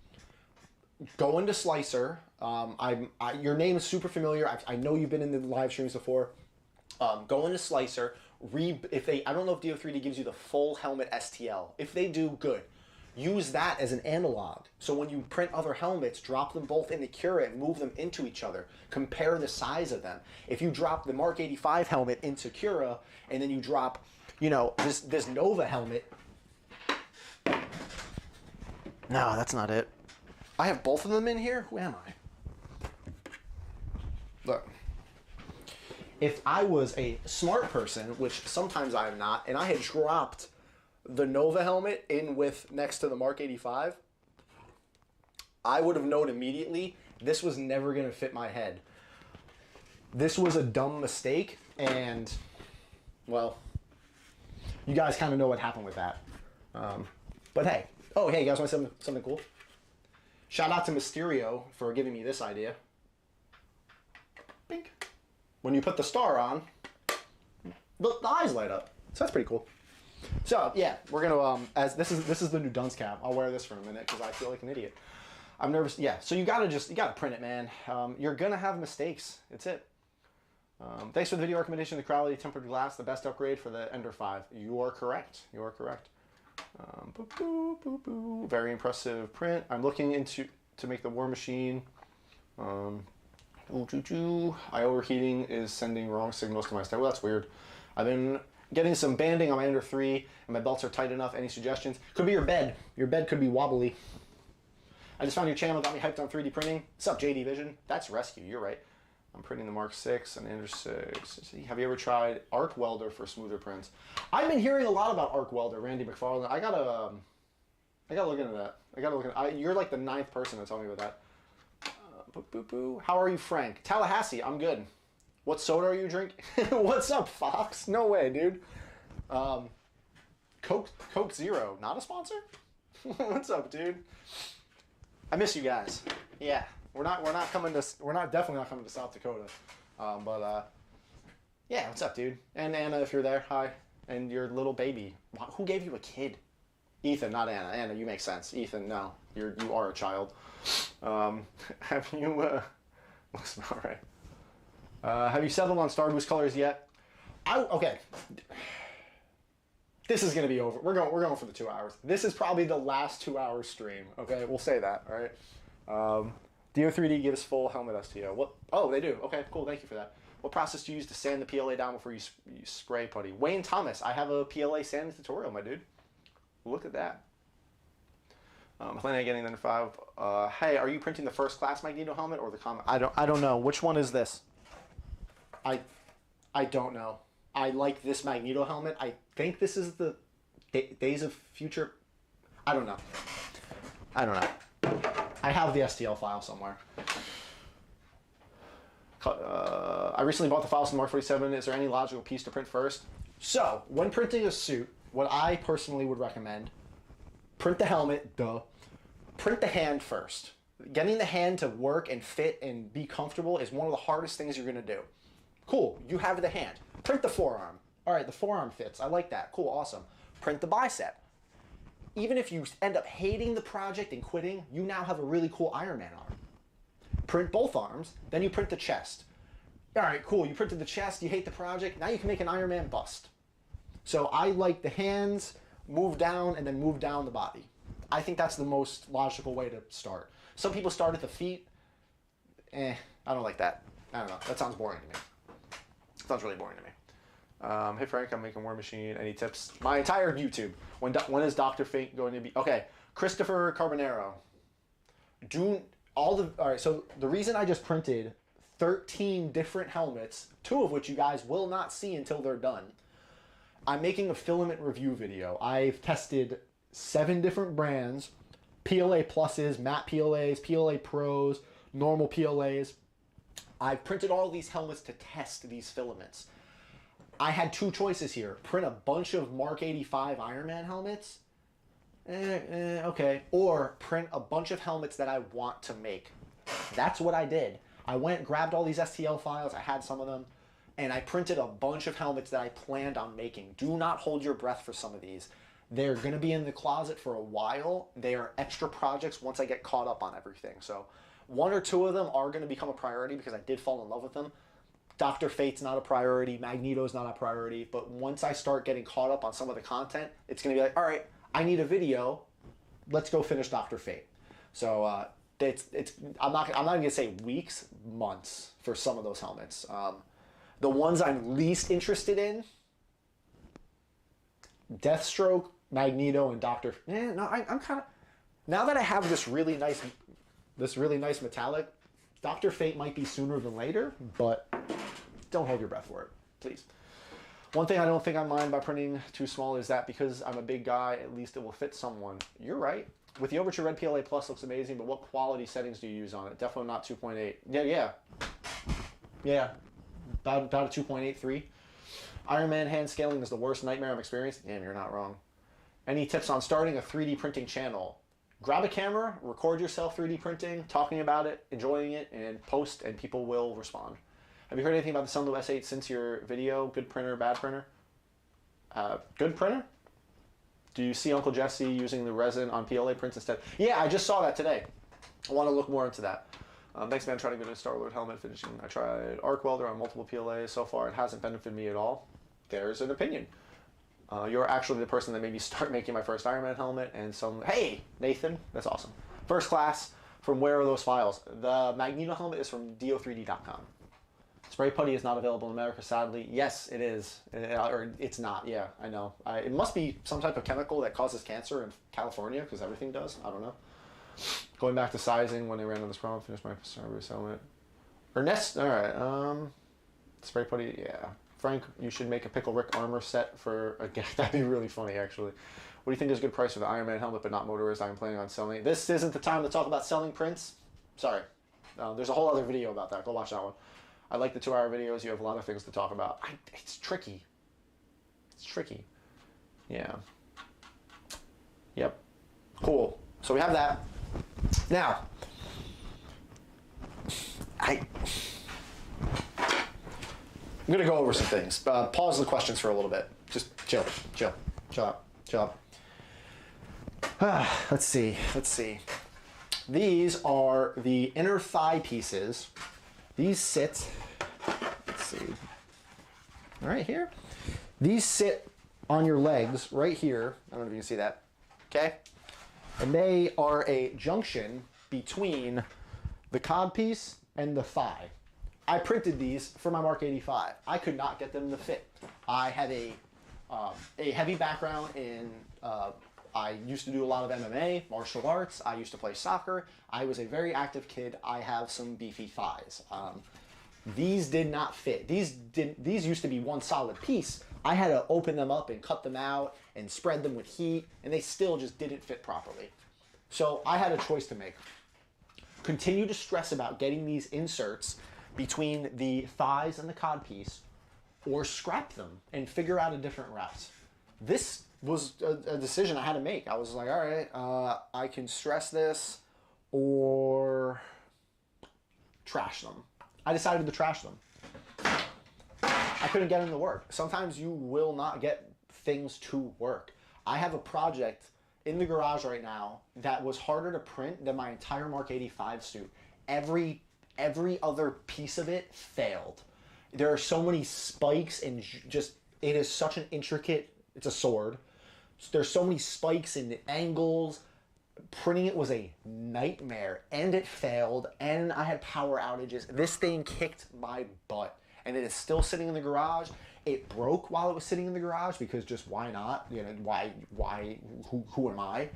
Go into Slicer. Your name is super familiar. I know you've been in the live streams before. Go into Slicer. I don't know if DO3D gives you the full helmet STL. If they do, good. Use that as an analog. So when you print other helmets, drop them both into Cura and move them into each other. Compare the size of them. If you drop the Mark 85 helmet into Cura and then you drop, you know, this Nova helmet. No, that's not it. I have both of them in here? Who am I? Look. If I was a smart person, which sometimes I am not, and I had dropped the Nova helmet in with next to the Mark 85, I would have known immediately this was never going to fit my head. This was a dumb mistake, and, well, you guys kind of know what happened with that. But hey. Oh, hey, you guys want something cool? Shout out to Mysterio for giving me this idea. Bink. When you put the star on, the eyes light up. So that's pretty cool. So yeah, we're gonna as this is the new dunce cap. I'll wear this for a minute because I feel like an idiot. I'm nervous. Yeah, so you gotta print it, man. You're gonna have mistakes. It's it. Thanks for the video recommendation. The Crowley tempered glass, the best upgrade for the Ender 5. You are correct. You are correct. Boop, boop, boop, boop. Very impressive print. I'm looking to make the War Machine. Overheating is sending wrong signals to my staff. Well, that's weird. I've been getting some banding on my Ender 3, and my belts are tight enough. Any suggestions? Could be your bed. Your bed could be wobbly. I just found your channel, got me hyped on 3D printing. What's up, JD Vision? That's Rescue, you're right. I'm printing the Mark 6 and Ender 6. Have you ever tried Arc Welder for smoother prints? I've been hearing a lot about Arc Welder, Randy McFarland. I got a I gotta look into that. I gotta look into. You're like the 9th person to tell me about that. Boop, boop, boop. How are you, Frank? Tallahassee. I'm good. What soda are you drinking? What's up, Fox? No way, dude. Coke Zero, not a sponsor. What's up, dude? I miss you guys. Yeah, we're definitely not coming to South Dakota. Yeah, what's up, dude? And Anna, if you're there, hi. And your little baby. Who gave you a kid? Ethan, not Anna. Anna, you make sense. Ethan, no, you are a child. Have you? Looks about right. Have you settled on Star Boost colors yet? Okay. This is gonna be over. We're going for the 2 hours. This is probably the last 2 hour stream. Okay, we'll say that. All right. DO3D gives full helmet STO. What? Oh, they do. Okay, cool. Thank you for that. What process do you use to sand the PLA down before you spray putty? Wayne Thomas, I have a PLA sanding tutorial, my dude. Look at that. Planning on getting the 5. Hey, are you printing the first class Magneto helmet or the common? I don't know. Which one is this? I don't know. I like this Magneto helmet. I think this is the Days of Future. I don't know. I have the STL file somewhere. I recently bought the files from Mark 47. Is there any logical piece to print first? So, when printing a suit, what I personally would recommend, print the helmet, duh. Print the hand first. Getting the hand to work and fit and be comfortable is one of the hardest things you're going to do. Cool, you have the hand. Print the forearm. All right, the forearm fits. I like that. Cool, awesome. Print the bicep. Even if you end up hating the project and quitting, you now have a really cool Iron Man arm. Print both arms, then you print the chest. All right, cool, you printed the chest, you hate the project, now you can make an Iron Man bust. So I like the hands, move down, and then move down the body. I think that's the most logical way to start. Some people start at the feet. I don't like that. I don't know, that sounds boring to me. Sounds really boring to me. Hey Frank, I'm making War Machine. Any tips? My entire YouTube. When is Dr. Fate going to be? Okay, Christopher Carbonaro. All right, so the reason I just printed 13 different helmets, 2 of which you guys will not see until they're done. I'm making a filament review video. I've tested 7 different brands, PLA pluses, matte PLAs, PLA pros, normal PLAs. I've printed all these helmets to test these filaments. I had 2 choices here. Print a bunch of Mark 85 Iron Man helmets, okay. Or print a bunch of helmets that I want to make. That's what I did. I went, grabbed all these STL files, I had some of them, and I printed a bunch of helmets that I planned on making. Do not hold your breath for some of these. They're gonna be in the closet for a while. They are extra projects once I get caught up on everything. So 1 or 2 of them are gonna become a priority because I did fall in love with them. Dr. Fate's not a priority, Magneto's not a priority, but once I start getting caught up on some of the content, it's gonna be like, all right, I need a video, let's go finish Dr. Fate. So I'm not gonna say weeks, months for some of those helmets. The ones I'm least interested in, Deathstroke, Magneto, and I'm kind of, now that I have this really nice metallic, Dr. Fate might be sooner than later, but don't hold your breath for it, please. One thing I don't think I mind by printing too small is that because I'm a big guy, at least it will fit someone. You're right. With the Overture Red PLA Plus looks amazing, but what quality settings do you use on it? Definitely not 2.8. Yeah. About a 2.83. Iron Man hand scaling is the worst nightmare I've experienced. Damn, you're not wrong. Any tips on starting a 3D printing channel? Grab a camera, record yourself 3D printing, talking about it, enjoying it, and post, and people will respond. Have you heard anything about the Sunlow S8 since your video? Good printer, bad printer? Good printer? Do you see Uncle Jesse using the resin on PLA prints instead? Yeah, I just saw that today. I want to look more into that. Thanks, man. Trying to get a Star-Lord helmet finishing. I tried arc welder on multiple PLAs. So far, it hasn't benefited me at all. There's an opinion. You're actually the person that made me start making my first Iron Man helmet. And hey, Nathan, that's awesome. First class, from where are those files? The Magneto helmet is from do3d.com. Spray putty is not available in America, sadly. Yes, it is. Or it's not, yeah, I know. It must be some type of chemical that causes cancer in California, because everything does. I don't know. Going back to sizing, when they ran on this problem, finished my Star Wars helmet. Or Nest, all right. Spray putty, yeah. Frank, you should make a Pickle Rick armor set for a gift. That'd be really funny, actually. What do you think is a good price for the Iron Man helmet, but not motorized? I'm planning on selling it. This isn't the time to talk about selling prints. Sorry. There's a whole other video about that. Go watch that one. I like the 2-hour videos. You have a lot of things to talk about. It's tricky. It's tricky. Yeah. Yep. Cool. So we have that. Now, I'm going to go over some things. Pause the questions for a little bit. Just chill out. Let's see. These are the inner thigh pieces. These sit, let's see, right here. These sit on your legs right here. I don't know if you can see that. Okay? And they are a junction between the cod piece and the thigh. I printed these for my Mark 85. I could not get them to fit. I have a heavy background in, I used to do a lot of MMA, martial arts. I used to play soccer. I was a very active kid. I have some beefy thighs. These did not fit. These used to be one solid piece. I had to open them up and cut them out and spread them with heat, and they still just didn't fit properly. So I had a choice to make. Continue to stress about getting these inserts between the thighs and the cod piece, or scrap them and figure out a different route. This was a decision I had to make. I was like, all right, I can stress this or trash them. I decided to trash them. I couldn't get them to work. Sometimes you will not get things to work. I have a project in the garage right now that was harder to print than my entire Mark 85 suit. Every other piece of it failed. There are so many spikes and just, it is such an intricate, it's a sword. There's so many spikes and angles. Printing it was a nightmare, and it failed, and I had power outages. This thing kicked my butt, and it is still sitting in the garage. It broke while it was sitting in the garage because just why not? You know, why, who am I?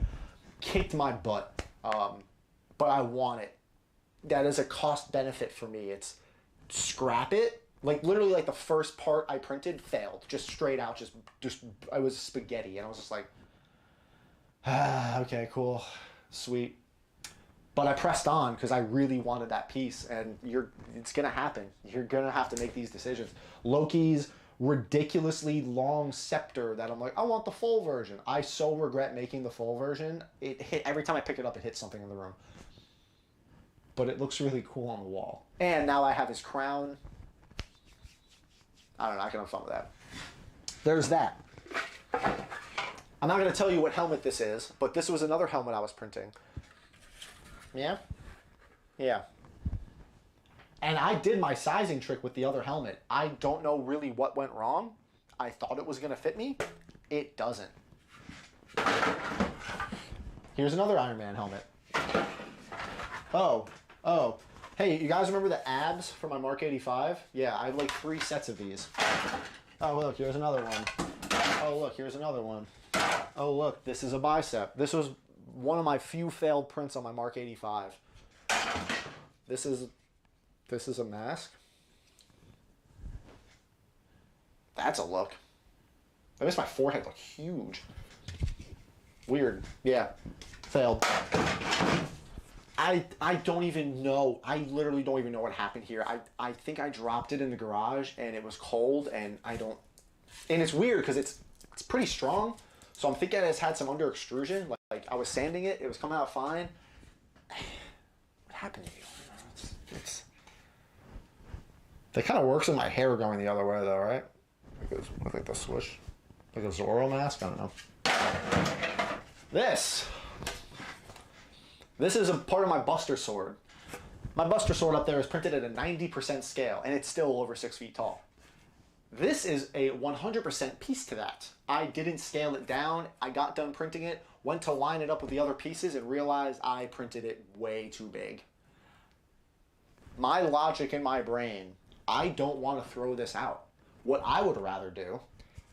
Kicked my butt, but I want it. That is a cost benefit for me. It's scrap it. Like literally like the first part I printed failed, just straight out, just I was spaghetti, and I was just like, okay, cool, sweet. But I pressed on because I really wanted that piece, and it's gonna happen. You're gonna have to make these decisions. Loki's ridiculously long scepter that I'm like, I want the full version. I so regret making the full version. It hit every time I pick it up, it hits something in the room. But it looks really cool on the wall. And now I have his crown. I don't know, I can have fun with that. There's that. I'm not going to tell you what helmet this is, but this was another helmet I was printing. Yeah? Yeah. And I did my sizing trick with the other helmet. I don't know really what went wrong. I thought it was going to fit me. It doesn't. Here's another Iron Man helmet. Oh. Hey, you guys remember the abs for my Mark 85? Yeah, I have like 3 sets of these. Oh, look, here's another one. Oh, look, here's another one. Oh, look, this is a bicep. This was one of my few failed prints on my Mark 85. This is a mask. That's a look. That makes my forehead look huge. Weird. Yeah, failed. I don't even know. I literally don't even know what happened here. I think I dropped it in the garage and it was cold, and and it's weird because it's pretty strong. So I'm thinking it's had some under extrusion. Like I was sanding it, it was coming out fine. What happened to you? That kind of works with my hair going the other way though, right? Like the swoosh, like a Zorro mask. I don't know. This is a part of my Buster Sword. My Buster Sword up there is printed at a 90% scale, and it's still over 6 feet tall. This is a 100% piece to that. I didn't scale it down. I got done printing it, went to line it up with the other pieces, and realized I printed it way too big. My logic in my brain, I don't want to throw this out. What I would rather do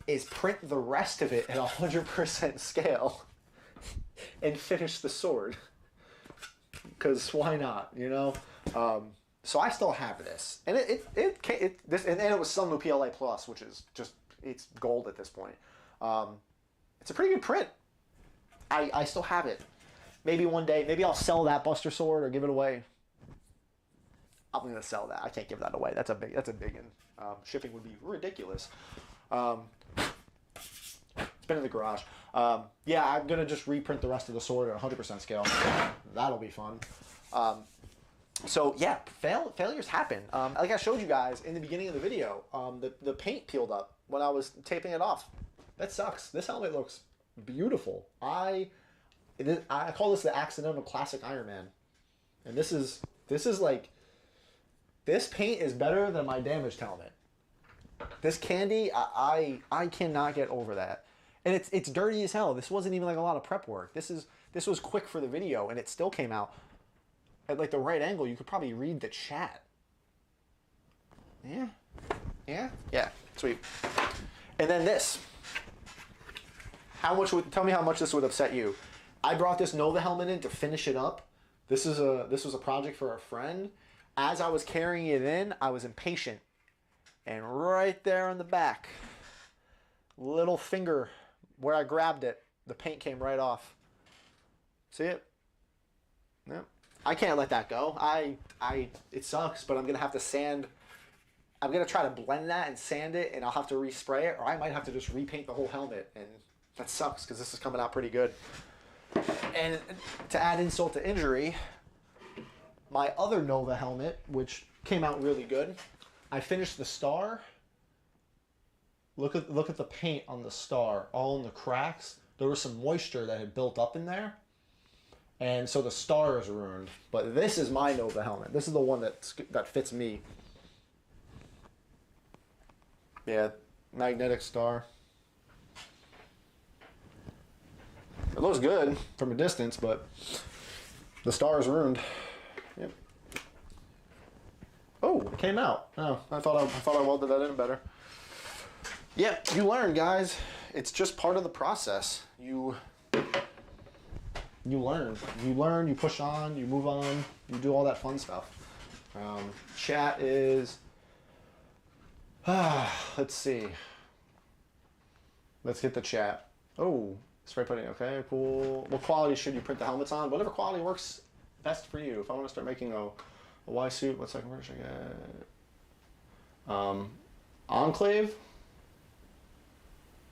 is print the rest of it at 100% scale and finish the sword. Because why not, you know? So I still have this, and and it was Sunmu PLA Plus, which is just, it's gold at this point. It's a pretty good print. I still have it. Maybe one day, maybe I'll sell that Buster Sword or give it away. I'm gonna sell that. I can't give that away. That's a big one. Shipping would be ridiculous. It's been in the garage. Yeah, I'm gonna just reprint the rest of the sword at 100% scale. That'll be fun. So yeah, failures happen. Like I showed you guys in the beginning of the video, the paint peeled up when I was taping it off. That sucks. This helmet looks beautiful. I call this the accidental classic Iron Man, and this is like, this paint is better than my damaged helmet. This candy, I cannot get over that, and it's dirty as hell. This wasn't even like a lot of prep work. This was quick for the video, and it still came out at like the right angle. You could probably read the chat. Yeah, sweet. And then this. Tell me how much this would upset you. I brought this Nova helmet in to finish it up. This was a project for a friend. As I was carrying it in, I was impatient. And right there on the back, little finger where I grabbed it, the paint came right off. See it? Yeah. I can't let that go. It sucks, but I'm gonna have to sand. I'm gonna try to blend that and sand it, and I'll have to respray it, or I might have to just repaint the whole helmet, and that sucks because this is coming out pretty good. And to add insult to injury, my other Nova helmet, which came out really good, I finished the star. Look at the paint on the star, all in the cracks. There was some moisture that had built up in there, and so the star is ruined. But this is my Nova helmet. This is the one that fits me. Yeah, magnetic star. It looks good from a distance, but the star is ruined. Yep. Oh, it came out. Oh, I thought I welded that in better. Yeah, you learn, guys. It's just part of the process. You learn. You push on, you move on, you do all that fun stuff. Chat is... let's see. Let's hit the chat. Oh, spray painting. Okay, cool. What quality should you print the helmets on? Whatever quality works best for you. If I want to start making a Y suit, what second version I get? Enclave.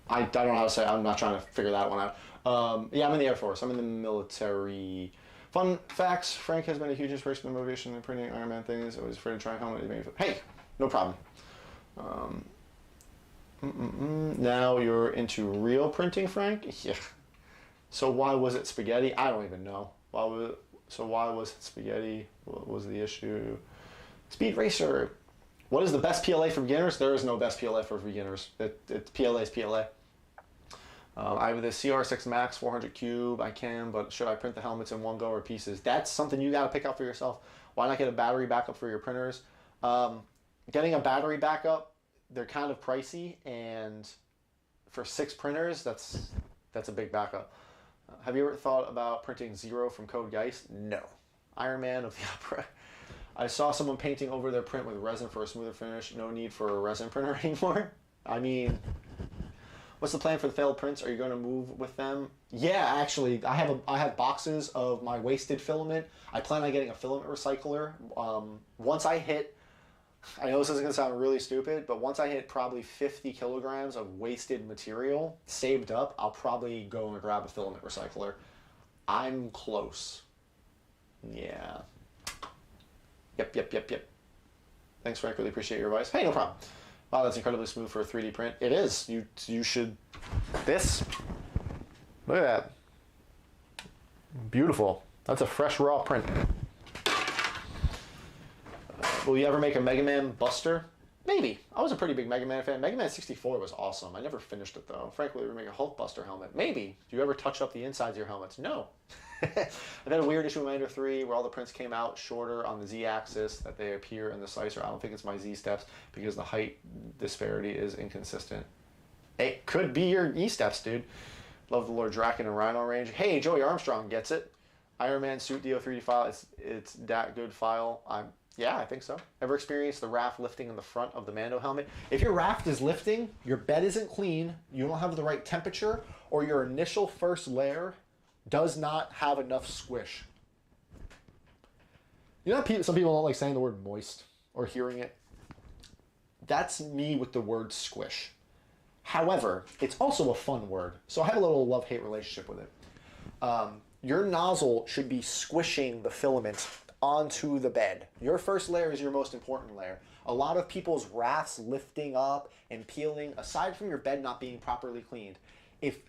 I don't know how to say it. I'm not trying to figure that one out. Yeah, I'm in the Air Force. I'm in the military. Fun facts. Frank has been a huge inspiration and motivation in printing Iron Man things. I was afraid to try a helmet. Hey, no problem. Now you're into real printing, Frank? Yeah. So why was it spaghetti? I don't even know. Why was it spaghetti? What was the issue? Speed Racer. What is the best PLA for beginners? There is no best PLA for beginners. PLA is PLA. I have the CR6 Max 400 Cube. I can, but should I print the helmets in one go or pieces? That's something you got to pick out for yourself. Why not get a battery backup for your printers? Getting a battery backup, they're kind of pricey, and for 6 printers, that's a big backup. Have you ever thought about printing Zero from Code Geass? No. Iron Man of the Opera. I saw someone painting over their print with resin for a smoother finish. No need for a resin printer anymore. I mean, what's the plan for the failed prints? Are you going to move with them? Yeah, actually, I have boxes of my wasted filament. I plan on getting a filament recycler. Once I hit, I know this is going to sound really stupid, but once I hit probably 50 kilograms of wasted material saved up, I'll probably go and grab a filament recycler. I'm close. Yeah. Yep. Thanks, Frank. Really appreciate your advice. Hey, no problem. Wow, that's incredibly smooth for a 3D print. It is. You should... This. Look at that. Beautiful. That's a fresh, raw print. Will you ever make a Mega Man Buster? Maybe. I was a pretty big Mega Man fan. Mega Man 64 was awesome. I never finished it, though. Frank, will you ever make a Hulk Buster helmet? Maybe. Do you ever touch up the insides of your helmets? No. I've had a weird issue with Commander 3 where all the prints came out shorter on the Z-axis that they appear in the slicer. I don't think it's my Z-steps because the height disparity is inconsistent. It could be your E-steps, dude. Love the Lord Draken and Rhino range. Hey, Joey Armstrong gets it. Iron Man suit DO3D file. It's that good file. Yeah, I think so. Ever experienced the raft lifting in the front of the Mando helmet? If your raft is lifting, your bed isn't clean, you don't have the right temperature, or your initial first layer does not have enough squish. You know, some people don't like saying the word moist or hearing it. That's me with the word squish. However, it's also a fun word, so I have a little love-hate relationship with it. Your nozzle should be squishing the filament onto the bed. Your first layer is your most important layer. A lot of people's rafts lifting up and peeling, aside from your bed not being properly cleaned, if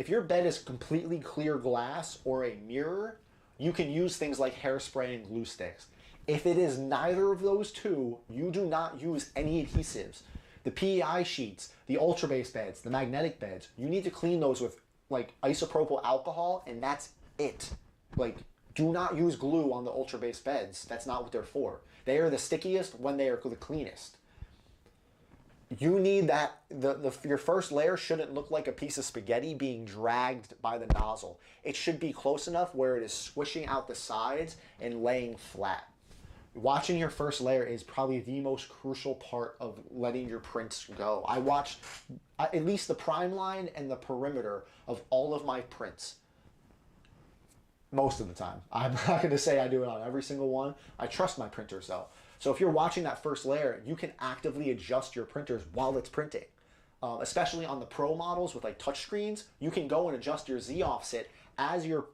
your bed is completely clear glass or a mirror, you can use things like hairspray and glue sticks. If it is neither of those two, you do not use any adhesives. The PEI sheets, the ultra base beds, the magnetic beds, you need to clean those with like isopropyl alcohol, and that's it. Like, do not use glue on the ultra base beds. That's not what they're for. They are the stickiest when they are the cleanest. You need that, your first layer shouldn't look like a piece of spaghetti being dragged by the nozzle. It should be close enough where it is squishing out the sides and laying flat. Watching your first layer is probably the most crucial part of letting your prints go. I watched at least the prime line and the perimeter of all of my prints. Most of the time. I'm not going to say I do it on every single one. I trust my printers though. So if you're watching that first layer, you can actively adjust your printers while it's printing. Especially on the pro models with like touch screens, you can go and adjust your Z offset as your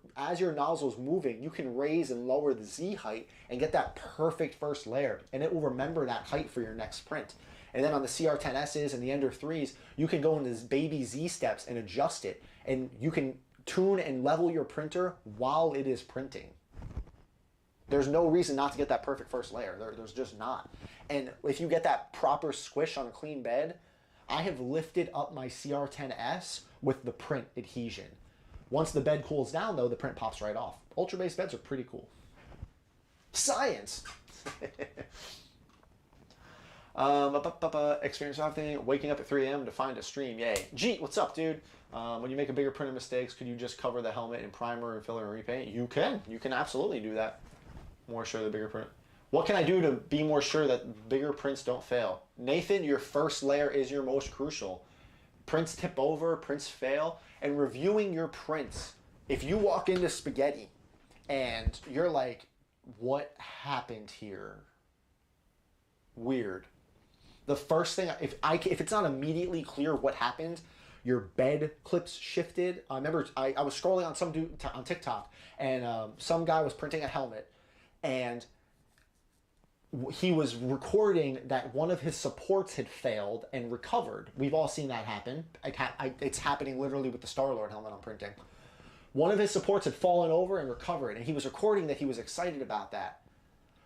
nozzle's moving. You can raise and lower the Z height and get that perfect first layer, and it will remember that height for your next print. And then on the CR10Ss and the Ender 3s, you can go into this baby Z steps and adjust it, and you can tune and level your printer while it is printing. There's no reason not to get that perfect first layer. There's just not. And if you get that proper squish on a clean bed, I have lifted up my CR10S with the print adhesion. Once the bed cools down though, the print pops right off. Ultra base beds are pretty cool. Science! Experience something, waking up at 3 a.m. to find a stream, yay. Jeet, what's up, dude? When you make a bigger print of mistakes, could you just cover the helmet in primer and filler and repaint? You can absolutely do that. More sure the bigger print. What can I do to be more sure that bigger prints don't fail? Nathan, your first layer is your most crucial. Prints tip over, prints fail, and reviewing your prints. If you walk into spaghetti and you're like, what happened here? Weird. The first thing, if it's not immediately clear what happened, your bed clips shifted. I remember I was scrolling on some dude on TikTok, and some guy was printing a helmet, and he was recording that one of his supports had failed and recovered. We've all seen that happen. It's happening literally with the Star-Lord helmet I'm printing. One of his supports had fallen over and recovered, and he was recording that he was excited about that.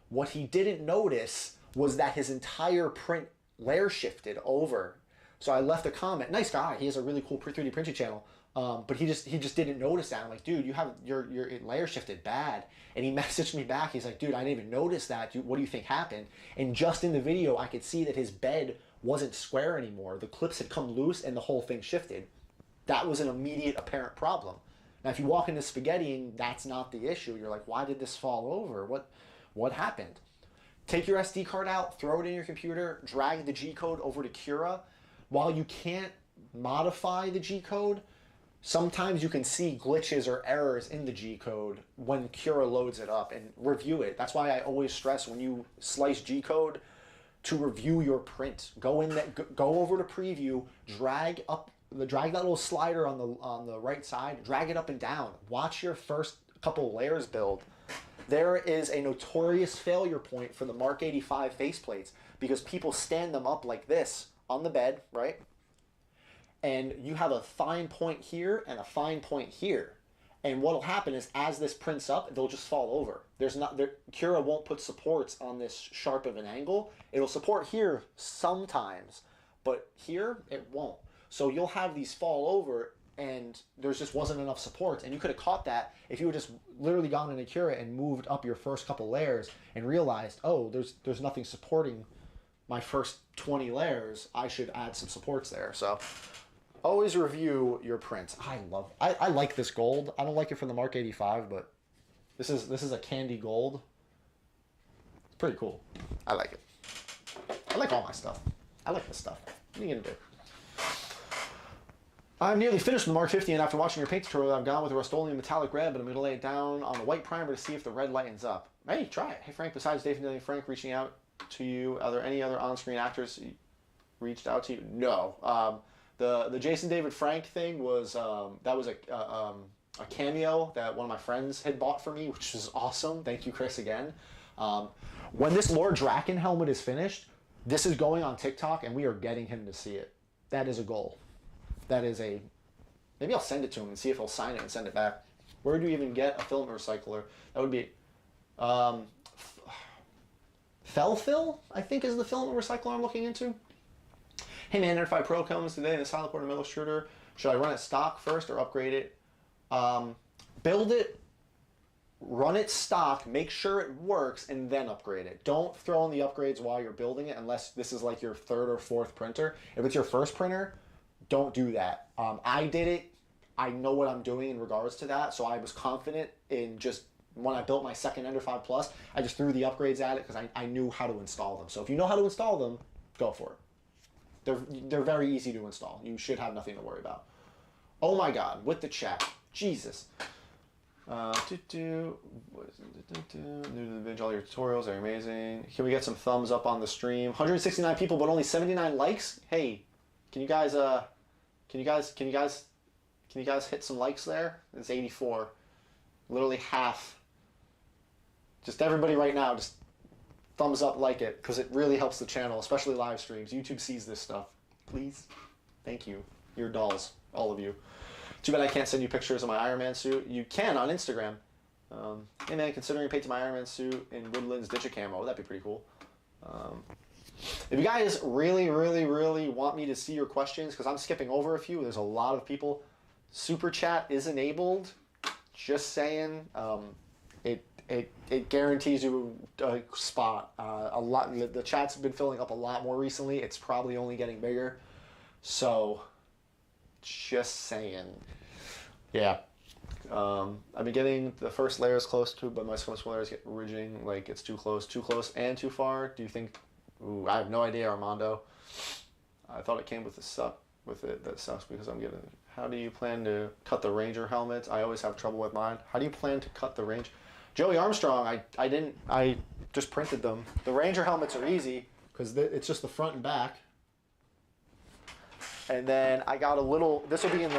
What he didn't notice was that his entire print layer shifted over. So I left a comment. Nice guy. He has a really cool 3D printing channel. But he just didn't notice that. I'm like, dude, you have your layer shifted bad. And he messaged me back. He's like, dude, I didn't even notice that. What do you think happened? And just in the video, I could see that his bed wasn't square anymore. The clips had come loose and the whole thing shifted. That was an immediate apparent problem. Now, if you walk into spaghetti and that's not the issue, you're like, why did this fall over? What happened? Take your SD card out, throw it in your computer, drag the G code over to Cura. While you can't modify the G code, sometimes you can see glitches or errors in the G code when Cura loads it up, and review it. That's why I always stress when you slice G code to review your print. Go over to preview, drag that little slider on the right side, drag it up and down. Watch your first couple layers build. There is a notorious failure point for the Mark 85 faceplates because people stand them up like this on the bed, right? And you have a fine point here and a fine point here. And what'll happen is as this prints up, they'll just fall over. Cura won't put supports on this sharp of an angle. It'll support here sometimes, but here it won't. So you'll have these fall over and there just wasn't enough support. And you could have caught that if you had just literally gone into Cura and moved up your first couple layers and realized, oh, there's nothing supporting my first 20 layers. I should add some supports there. So always review your prints. I like this gold. I don't like it from the Mark 85, but this is a candy gold. Pretty cool. I like it. I like all my stuff. I like this stuff. What are you gonna do? I'm nearly finished with the Mark 50, and after watching your paint tutorial, I've gone with a Rust-Oleum metallic red, but I'm gonna lay it down on the white primer to see if the red lightens up. Hey, try it. Hey Frank, besides Dave and Frank reaching out to you, are there any other on-screen actors reached out to you? No. The Jason David Frank thing was that was a cameo that one of my friends had bought for me, which was awesome. Thank you, Chris, again. When this Lord Draken helmet is finished, this is going on TikTok, and we are getting him to see it. That is a goal. That is a... Maybe I'll send it to him and see if he'll sign it and send it back. Where do you even get a filament recycler? That would be... Felfill, I think, is the filament recycler I'm looking into. Hey man, Nerd 5 Pro comes today in a silent port and metal extruder. Should I run it stock first or upgrade it? Build it, run it stock, make sure it works, and then upgrade it. Don't throw in the upgrades while you're building it unless this is like your third or fourth printer. If it's your first printer, don't do that. I did it. I know what I'm doing in regards to that, so I was confident in just when I built my second Ender 5 Plus, I just threw the upgrades at it because I knew how to install them. So if you know how to install them, go for it. They're very easy to install. You should have nothing to worry about. Oh my God, with the chat. Jesus. New to the binge, all your tutorials are amazing. Can we get some thumbs up on the stream? 169 people, but only 79 likes. Hey, can you guys hit some likes there? It's 84. Literally half. Just everybody right now, just thumbs up, like it, because it really helps the channel, especially live streams. YouTube sees this stuff. Please. Thank you. You're dolls, all of you. Too bad I can't send you pictures of my Iron Man suit. You can on Instagram. Hey man, considering painting my Iron Man suit in Woodlands Digicamo. That'd be pretty cool. If you guys really, really, really want me to see your questions, because I'm skipping over a few, there's a lot of people. Super chat is enabled. Just saying. It guarantees you a spot. The chat's been filling up a lot more recently. It's probably only getting bigger. So, just saying. Yeah. I've been getting the first layers close to, but my second layers get ridging, like it's too close and too far. Do you think? Ooh, I have no idea, Armando. I thought it came with the suck with it. That sucks because I'm getting. How do you plan to cut the Ranger helmets? I always have trouble with mine. How do you plan to cut the Ranger? Joey Armstrong, I just printed them. The Ranger helmets are easy because it's just the front and back. And then I got a little, this will be in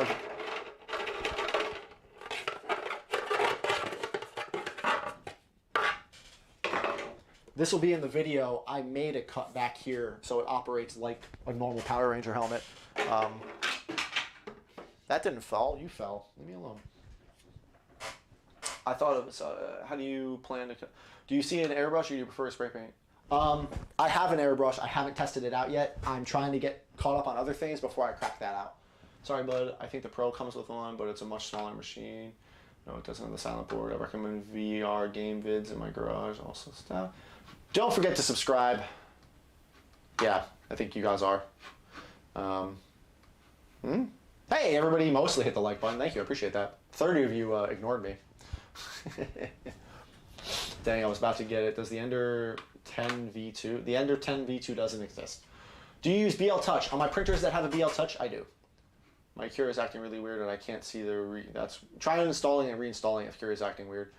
the, video. I made a cut back here so it operates like a normal Power Ranger helmet. That didn't fall, you fell. Leave me alone. I thought it was, how do you plan to, do you see an airbrush or do you prefer spray paint? I have an airbrush. I haven't tested it out yet. I'm trying to get caught up on other things before I crack that out. Sorry, bud. I think the Pro comes with one, but it's a much smaller machine. No, it doesn't have the silent board. I recommend VR game vids in my garage. Also stuff. Don't forget to subscribe. Yeah, I think you guys are. Hey, everybody mostly hit the like button. Thank you. I appreciate that. 30 of you ignored me. Dang, I was about to get it. Does the Ender 10 V2? The Ender 10 V2 doesn't exist. Do you use BL Touch? On my printers that have a BL Touch, I do. My Cure is acting really weird and I can't see the try uninstalling and reinstalling if Cure is acting weird.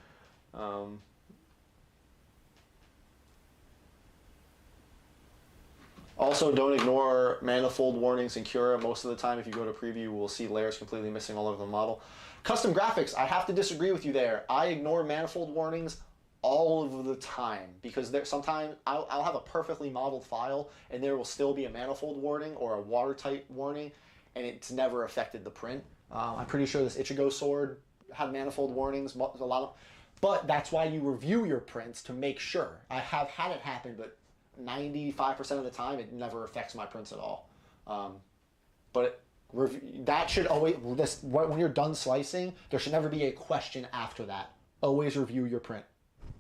Also, don't ignore manifold warnings in Cura. Most of the time, if you go to preview, you will see layers completely missing all over the model. Custom graphics, I have to disagree with you there. I ignore manifold warnings all of the time because sometimes I'll have a perfectly modeled file and there will still be a manifold warning or a watertight warning and it's never affected the print. I'm pretty sure this Ichigo sword had manifold warnings, but that's why you review your prints to make sure. I have had it happen, but 95% of the time it never affects my prints at all. That should always, when you're done slicing, there should never be a question after that. Always review your print.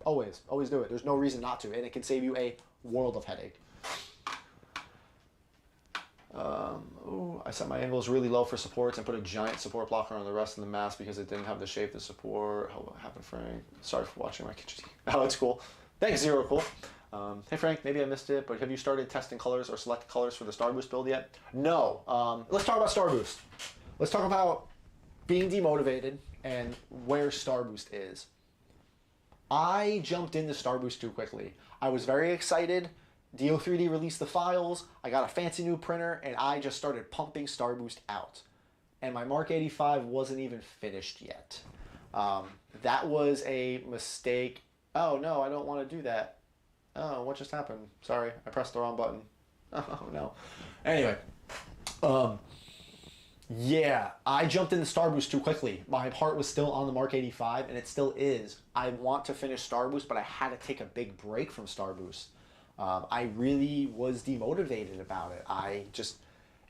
Always do it. There's no reason not to, and it can save you a world of headache. I set my angles really low for supports and put a giant support blocker on the rest of the mask because it didn't have the shape to support. What happened, Frank? Sorry for watching my kitchen. Oh, it's cool. Thanks, Zero Cool. Hey Frank, maybe I missed it, but have you started testing colors or select colors for the Star Boost build yet? No. Let's talk about Star Boost. Let's talk about being demotivated and where Star Boost is. I jumped into Star Boost too quickly. I was very excited. DO3D released the files. I got a fancy new printer, and I just started pumping Star Boost out. And my Mark 85 wasn't even finished yet. That was a mistake. Oh no, I don't want to do that. Oh, what just happened? Sorry, I pressed the wrong button. Oh no. Anyway, yeah, I jumped into Star Boost too quickly. My heart was still on the Mark 85, and it still is. I want to finish Star Boost, but I had to take a big break from Star Boost. I really was demotivated about it.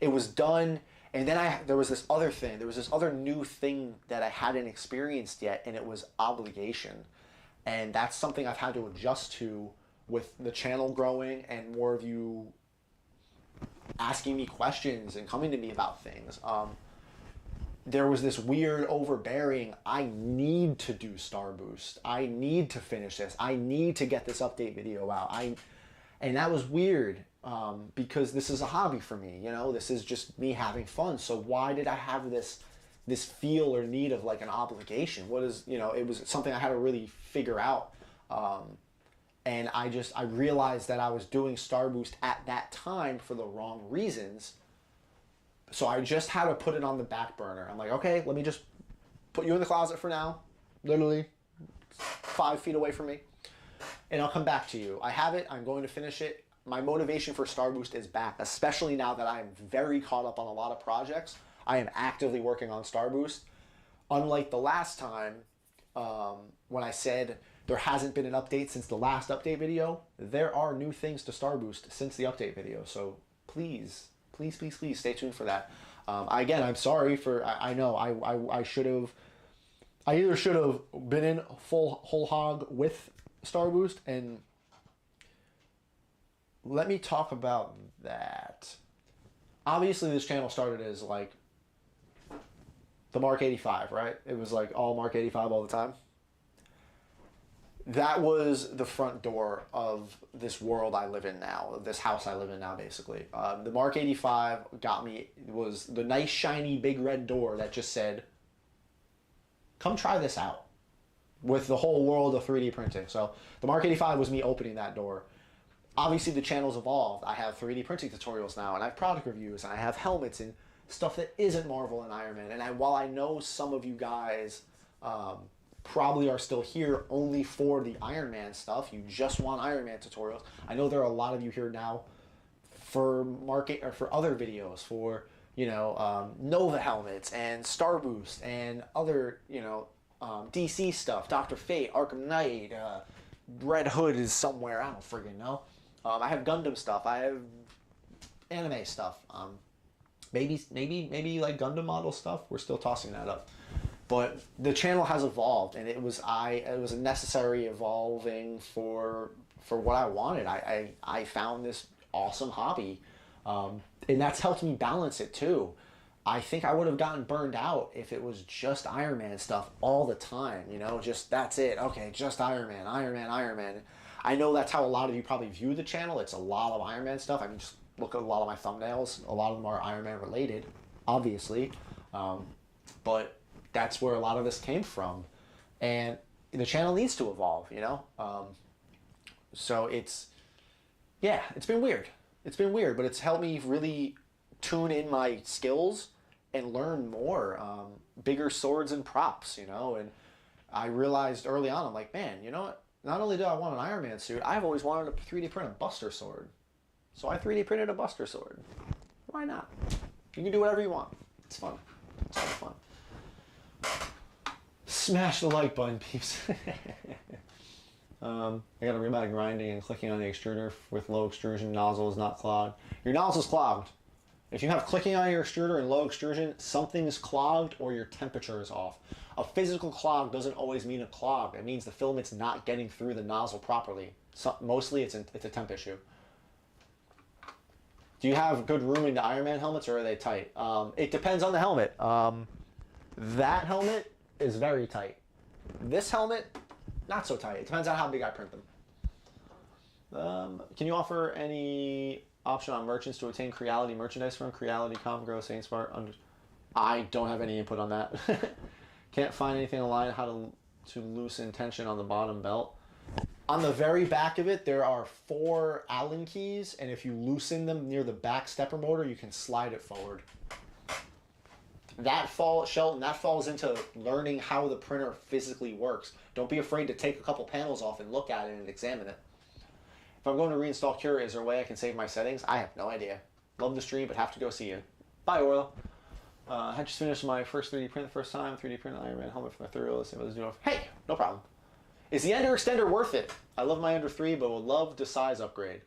It was done, and then there was this other thing. There was this other new thing that I hadn't experienced yet, and it was obligation. And that's something I've had to adjust to with the channel growing and more of you asking me questions and coming to me about things. There was this weird overbearing, I need to do Star Boost. I need to finish this. I need to get this update video out. And that was weird because this is a hobby for me. You know, this is just me having fun. So why did I have this feel or need of like an obligation? What is, you know, it was something I had to really figure out. And I realized that I was doing Star Boost at that time for the wrong reasons. So I just had to put it on the back burner. I'm like, okay, let me just put you in the closet for now. Literally 5 feet away from me. And I'll come back to you. I have it. I'm going to finish it. My motivation for Star Boost is back, especially now that I'm very caught up on a lot of projects. I am actively working on Star Boost. Unlike the last time when I said there hasn't been an update since the last update video, there are new things to Star Boost since the update video. So please, please, please, please stay tuned for that. Again, I'm sorry for, I know I should have, I either should have been in whole hog with Star Boost, and let me talk about that. Obviously this channel started as like the Mark 85, right? It was like all Mark 85 all the time. That was the front door of this world I live in now, this house I live in now, basically. The Mark 85 got me, it was the nice, shiny, big red door that just said, come try this out, with the whole world of 3D printing. So the Mark 85 was me opening that door. Obviously the channel's evolved. I have 3D printing tutorials now, and I have product reviews, and I have helmets and stuff that isn't Marvel and Iron Man. And while I know some of you guys probably are still here only for the Iron Man stuff, you just want Iron Man tutorials. I know there are a lot of you here now for market or for other videos, for, you know, Nova helmets and Star Boost and other, you know, DC stuff, Dr. Fate, Arkham Knight, Red Hood is somewhere, I don't friggin' know. I have Gundam stuff, I have anime stuff, maybe like Gundam model stuff. We're still tossing that up. But the channel has evolved, and it was a necessary evolving for what I wanted. I found this awesome hobby, and that's helped me balance it too. I think I would have gotten burned out if it was just Iron Man stuff all the time, you know, just that's it. Okay, just Iron Man, Iron Man, Iron Man. I know that's how a lot of you probably view the channel. It's a lot of Iron Man stuff. I mean, just look at a lot of my thumbnails. A lot of them are Iron Man related, obviously. But that's where a lot of this came from. And the channel needs to evolve, you know? So it's been weird. It's been weird, but it's helped me really tune in my skills and learn more, bigger swords and props, you know? And I realized early on, I'm like, man, you know what? Not only do I want an Iron Man suit, I've always wanted to 3D print a Buster sword. So I 3D printed a Buster sword. Why not? You can do whatever you want. It's fun. It's all fun. Smash the like button, peeps. I got to remember grinding and clicking on the extruder with low extrusion nozzle is not clogged. Your nozzle's clogged. If you have clicking on your extruder and low extrusion, something is clogged or your temperature is off. A physical clog doesn't always mean a clog. It means the filament's not getting through the nozzle properly. Mostly it's a temp issue. Do you have good rooming to Iron Man helmets, or are they tight? It depends on the helmet. That helmet is very tight. This helmet, not so tight. It depends on how big I print them. Can you offer any option on merchants to obtain Creality merchandise from Creality, Comgrow, Sainsmart? I don't have any input on that. Can't find anything online how to loosen tension on the bottom belt. On the very back of it, there are 4 Allen keys, and if you loosen them near the back stepper motor, you can slide it forward. Shelton, that falls into learning how the printer physically works. Don't be afraid to take a couple panels off and look at it and examine it. If I'm going to reinstall Cura, is there a way I can save my settings? I have no idea. Love the stream, but have to go see you. Bye, Orla. I just finished my first 3D print the first time. 3D print Iron Man helmet for my 3-year-old. Let's see what it's doing. Hey, no problem. Is the Ender Extender worth it? I love my Ender 3, but would love the size upgrade.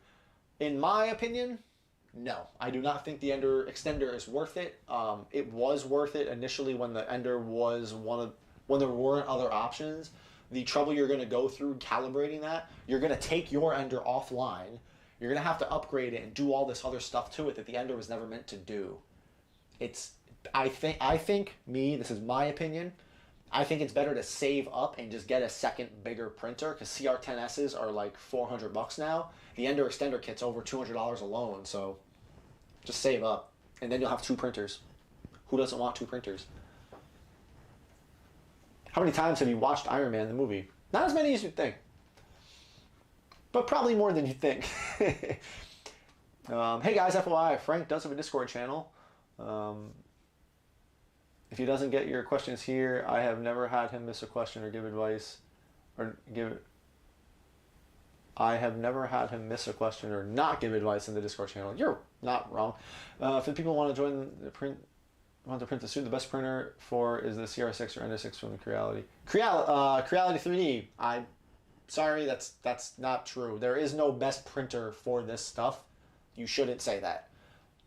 In my opinion, no. I do not think the Ender Extender is worth it. It was worth it initially when the Ender was when there weren't other options. The trouble you're going to go through calibrating that, you're going to take your Ender offline. You're going to have to upgrade it and do all this other stuff to it that the Ender was never meant to do. I think, this is my opinion, I think it's better to save up and just get a second bigger printer, because CR10Ss are like $400 now. The Ender Extender kit's over $200 alone, so just save up. And then you'll have 2 printers. Who doesn't want 2 printers? How many times have you watched Iron Man, the movie? Not as many as you'd think. But probably more than you'd think. Hey guys, FYI, Frank does have a Discord channel. If he doesn't get your questions here, I have never had him miss a question or give advice, I have never had him miss a question or not give advice in the Discord channel. You're not wrong. If the people want to join the print, want to print the suit, the best printer for is the CR6 or Ender 6 from the Creality. Creality 3D. I'm sorry, that's not true. There is no best printer for this stuff. You shouldn't say that.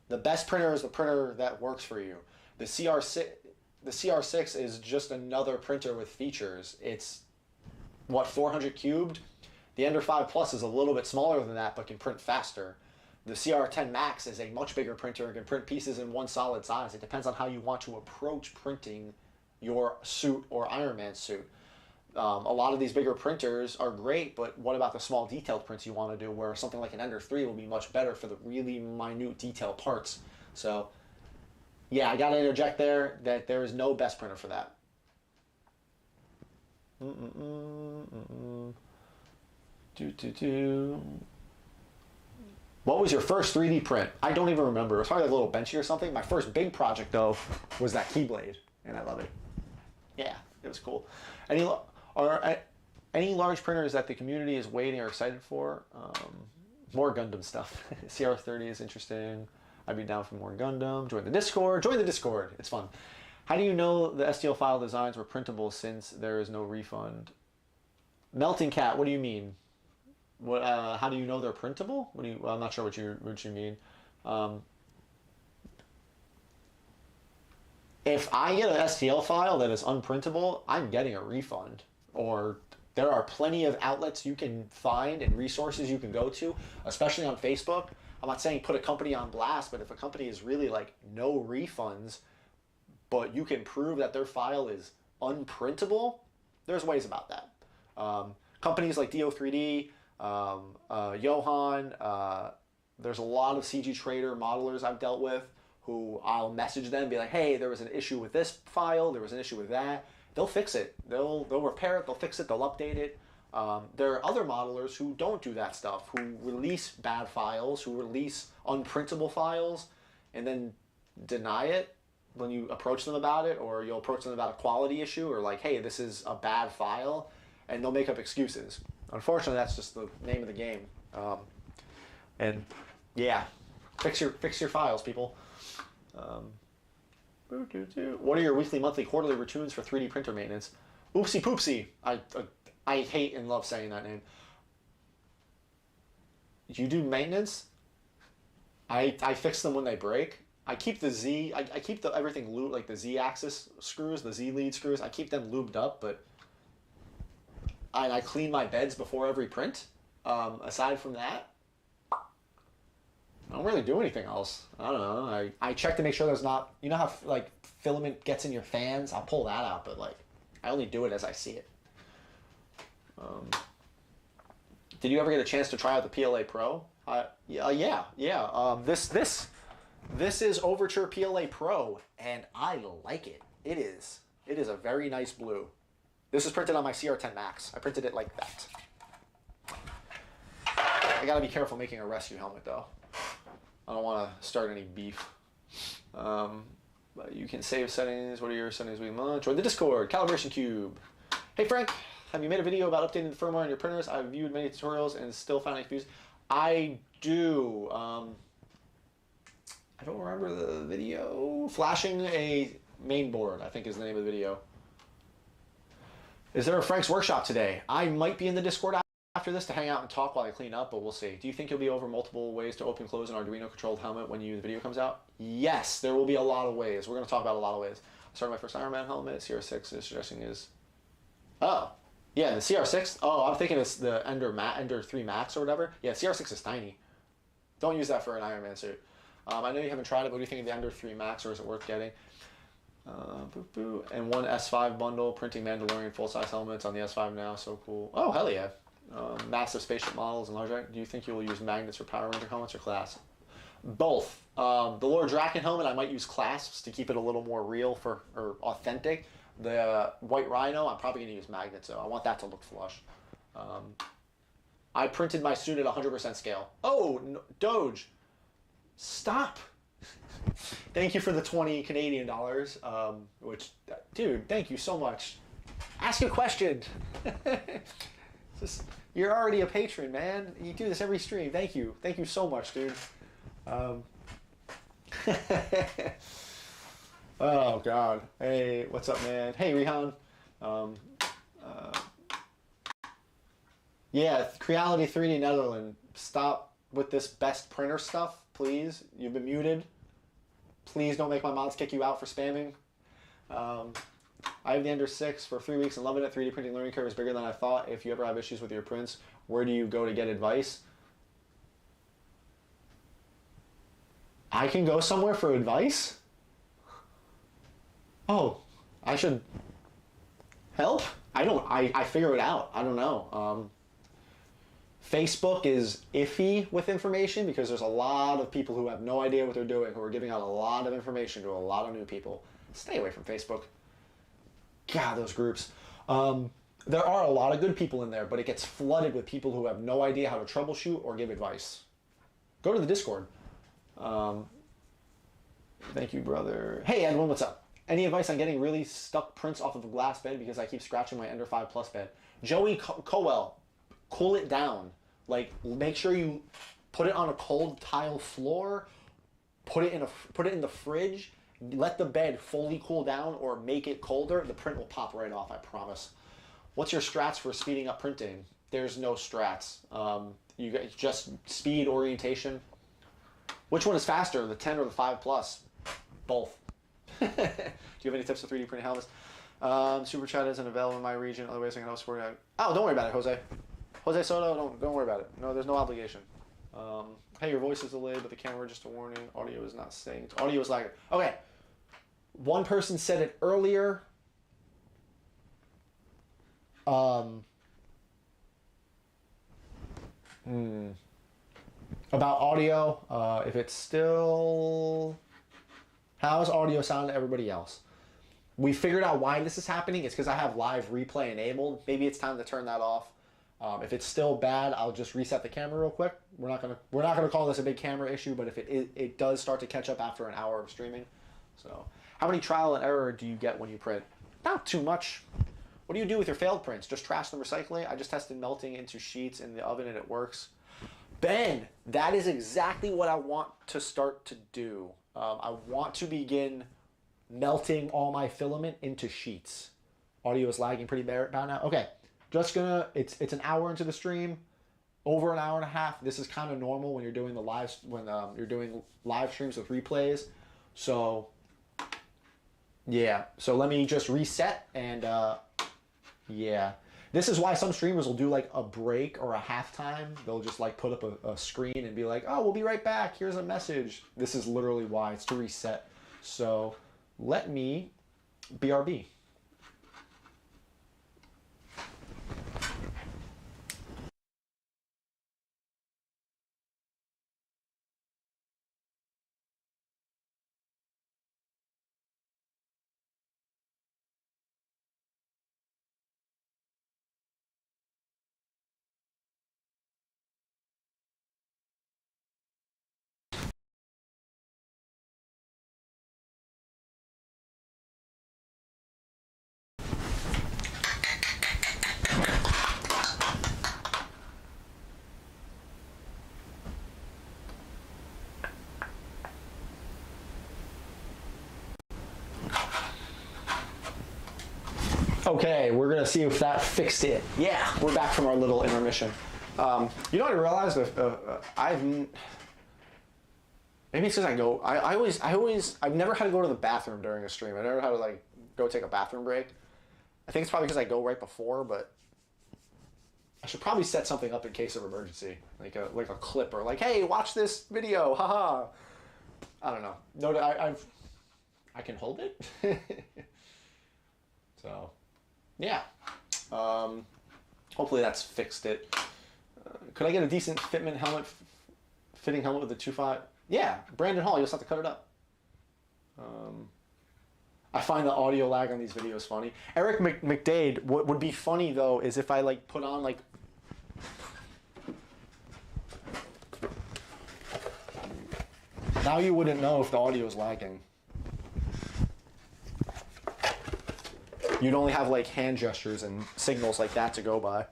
The best printer is the printer that works for you. The CR6 is just another printer with features. It's, 400 cubed? The Ender 5 Plus is a little bit smaller than that, but can print faster. The CR10 Max is a much bigger printer and can print pieces in one solid size. It depends on how you want to approach printing your suit or Iron Man suit. A lot of these bigger printers are great, but what about the small detailed prints you want to do, where something like an Ender 3 will be much better for the really minute detailed parts. So yeah, I gotta interject there that there is no best printer for that. What was your first 3D print? I don't even remember. It was probably like a little benchy or something. My first big project though was that Keyblade, and I love it. Yeah, it was cool. Any large printers that the community is waiting or excited for? More Gundam stuff. CR30 is interesting. I'd be down for more Gundam. Join the Discord. Join the Discord. It's fun. How do you know the STL file designs were printable since there is no refund? Melting Cat, what do you mean? What? How do you know they're printable? What do you? Well, I'm not sure what you mean. If I get an STL file that is unprintable, I'm getting a refund. Or there are plenty of outlets you can find and resources you can go to, especially on Facebook. I'm not saying put a company on blast, but if a company is really like no refunds, but you can prove that their file is unprintable, there's ways about that. Companies like Do3D, Johan, there's a lot of CG Trader modelers I've dealt with who I'll message them and be like, hey, there was an issue with this file, there was an issue with that. They'll fix it. They'll repair it, they'll fix it, they'll update it. There are other modelers who don't do that stuff, who release bad files, who release unprintable files, and then deny it when you approach them about it, or you'll approach them about a quality issue, or like, hey, this is a bad file, and they'll make up excuses. Unfortunately, that's just the name of the game. And yeah, fix your files, people. What are your weekly, monthly, quarterly routines for 3D printer maintenance? Oopsie poopsie. I hate and love saying that name. You do maintenance? I fix them when they break. I keep the Z, I keep everything lubed, like the Z-axis screws, the Z-lead screws, I keep them lubed up, but I clean my beds before every print. Aside from that, I don't really do anything else. I don't know. I check to make sure there's not, you know how like filament gets in your fans? I'll pull that out, but like I only do it as I see it. Did you ever get a chance to try out the PLA Pro? Yeah. This is Overture PLA Pro, and I like it. It is a very nice blue. This is printed on my CR10 Max. I printed it like that. I gotta be careful making a rescue helmet though. I don't want to start any beef. But you can save settings. What are your settings we want? Join the Discord. Calibration Cube. Hey Frank, have you made a video about updating the firmware on your printers? I've viewed many tutorials and still found it confused. I do. I don't remember the video. Flashing a main board, I think is the name of the video. Is there a Frank's Workshop today? I might be in the Discord after this to hang out and talk while I clean up, but we'll see. Do you think you'll be over multiple ways to open and close an Arduino controlled helmet when the video comes out? Yes, there will be a lot of ways. We're going to talk about a lot of ways. I started my first Iron Man helmet. CR6 is suggesting is... Oh, yeah, the CR6. Oh, I'm thinking it's the Ender 3 Max or whatever. Yeah, CR6 is tiny. Don't use that for an Iron Man suit. I know you haven't tried it, but what do you think of the Ender 3 Max, or is it worth getting? And one S5 bundle, printing Mandalorian full-size helmets on the S5 now, so cool. Oh, hell yeah. Massive spaceship models and large. Do you think you will use magnets for Power Ranger helmets or class? Both. The Lord Draken helmet, I might use clasps to keep it a little more real or authentic. The White Rhino, I'm probably going to use magnets, though. I want that to look flush. I printed my suit at 100% scale. Oh, no, Doge. Stop. Thank you for the 20 Canadian dollars, which, dude, thank you so much. Ask a question. You're already a patron, man. You do this every stream. Thank you. Thank you so much, dude. Oh, God. Hey, what's up, man? Hey, Rihan. Yeah, Creality 3D Netherlands. Stop with this best printer stuff, please. You've been muted. Please don't make my mods kick you out for spamming. I have the Ender 6 for 3 weeks and loving it. 3D printing learning curve is bigger than I thought. If you ever have issues with your prints, where do you go to get advice? I can go somewhere for advice? Oh, I should help? I figure it out. I don't know. Facebook is iffy with information because there's a lot of people who have no idea what they're doing, who are giving out a lot of information to a lot of new people. Stay away from Facebook. God, those groups. There are a lot of good people in there, but it gets flooded with people who have no idea how to troubleshoot or give advice. Go to the Discord. Thank you, brother. Hey, Edwin, what's up? Any advice on getting really stuck prints off of a glass bed because I keep scratching my Ender 5 Plus bed? Joey Cowell, cool it down. Like, make sure you put it on a cold tile floor, put it in the fridge, let the bed fully cool down or make it colder. The print will pop right off, I promise. What's your strats for speeding up printing? There's no strats. You get just speed, orientation. Which one is faster, the 10 or the 5 Plus? Both. Do you have any tips for 3D printing helmets? Super chat isn't available in my region. Otherwise, I can help support it. Oh, don't worry about it, Jose. Jose Soto, don't worry about it. No, there's no obligation. Hey, your voice is delayed, but the camera, just a warning. Audio is not synced. Audio is lagging. Okay. One person said it earlier. About audio. If it's still... How's audio sound to everybody else? We figured out why this is happening. It's because I have live replay enabled. Maybe it's time to turn that off. If it's still bad, I'll just reset the camera real quick. We're not gonna call this a big camera issue, but if it does start to catch up after an hour of streaming. So, how many trial and error do you get when you print? Not too much. What do you do with your failed prints? Just trash them, recycling? I just tested melting into sheets in the oven and it works. Ben, that is exactly what I want to start to do. I want to begin melting all my filament into sheets. Audio is lagging pretty bad now. Okay, just gonna, it's an hour into the stream, over an hour and a half. This is kind of normal when you're doing you're doing live streams with replays. So yeah, so let me just reset and yeah. This is why some streamers will do like a break or a halftime. They'll just like put up a screen and be like, oh, we'll be right back. Here's a message. This is literally why. It's to reset. So let me BRB. Okay, we're gonna see if that fixed it. Yeah, we're back from our little intermission. You know what I realized? Maybe it's because I've never had to go to the bathroom during a stream. I never had to like go take a bathroom break. I think it's probably because I go right before, but I should probably set something up in case of emergency, like a clip or like, hey, watch this video, haha. I don't know. No, I can hold it. So, yeah. Hopefully that's fixed it. Could I get a decent fitting helmet with the 2.5? Yeah, Brandon Hall, you'll just have to cut it up. I find the audio lag on these videos funny. Eric McDade, what would be funny though is if I like put on like... Now you wouldn't know if the audio is lagging. You'd only have like hand gestures and signals like that to go by.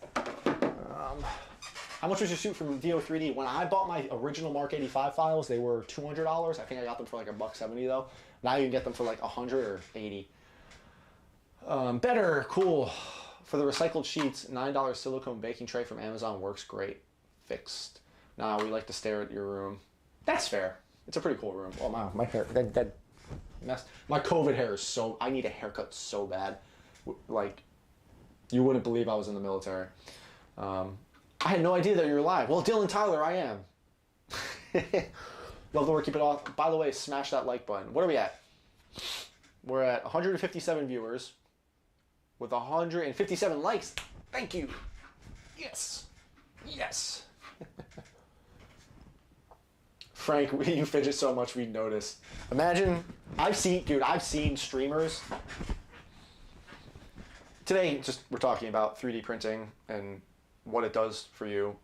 How much was your suit from VO3D? When I bought my original Mark 85 files, they were $200. I think I got them for like $170 though. Now you can get them for like $100 or $80. Better, cool. For the recycled sheets, $9 silicone baking tray from Amazon works great. Fixed. Nah, we like to stare at your room. That's fair. It's a pretty cool room. Oh my hair, that mess. My COVID hair is so. I need a haircut so bad. Like, you wouldn't believe I was in the military. I had no idea that you were live. Well, Dylan Tyler, I am. Love the work, keep it off. By the way, smash that like button. What are we at? We're at 157 viewers with 157 likes. Thank you. Yes. Yes. Frank, you fidget so much we'd notice. Imagine, I've seen streamers. Today, we're talking about 3D printing and what it does for you.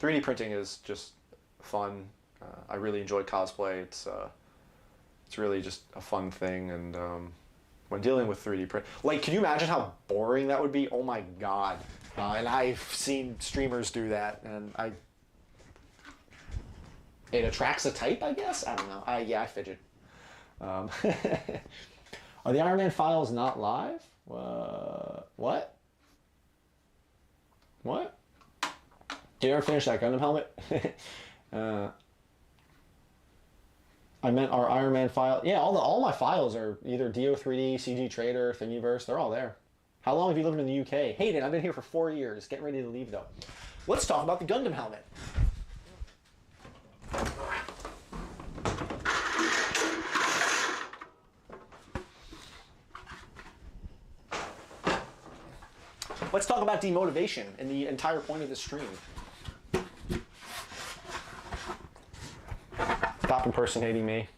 3D printing is just fun. I really enjoy cosplay. It's really just a fun thing. And when dealing with 3D print, like, can you imagine how boring that would be? Oh my God. And I've seen streamers do that, and it attracts a type, I guess? I don't know. Yeah, I fidget. Are the Iron Man files not live? What? What? Did you ever finish that Gundam helmet? I meant our Iron Man file. Yeah, all my files are either DO3D, CG Trader, Thingiverse. They're all there. How long have you lived in the UK? Hayden, I've been here for 4 years. Getting ready to leave, though. Let's talk about the Gundam helmet. Let's talk about demotivation and the entire point of the stream. Stop impersonating me.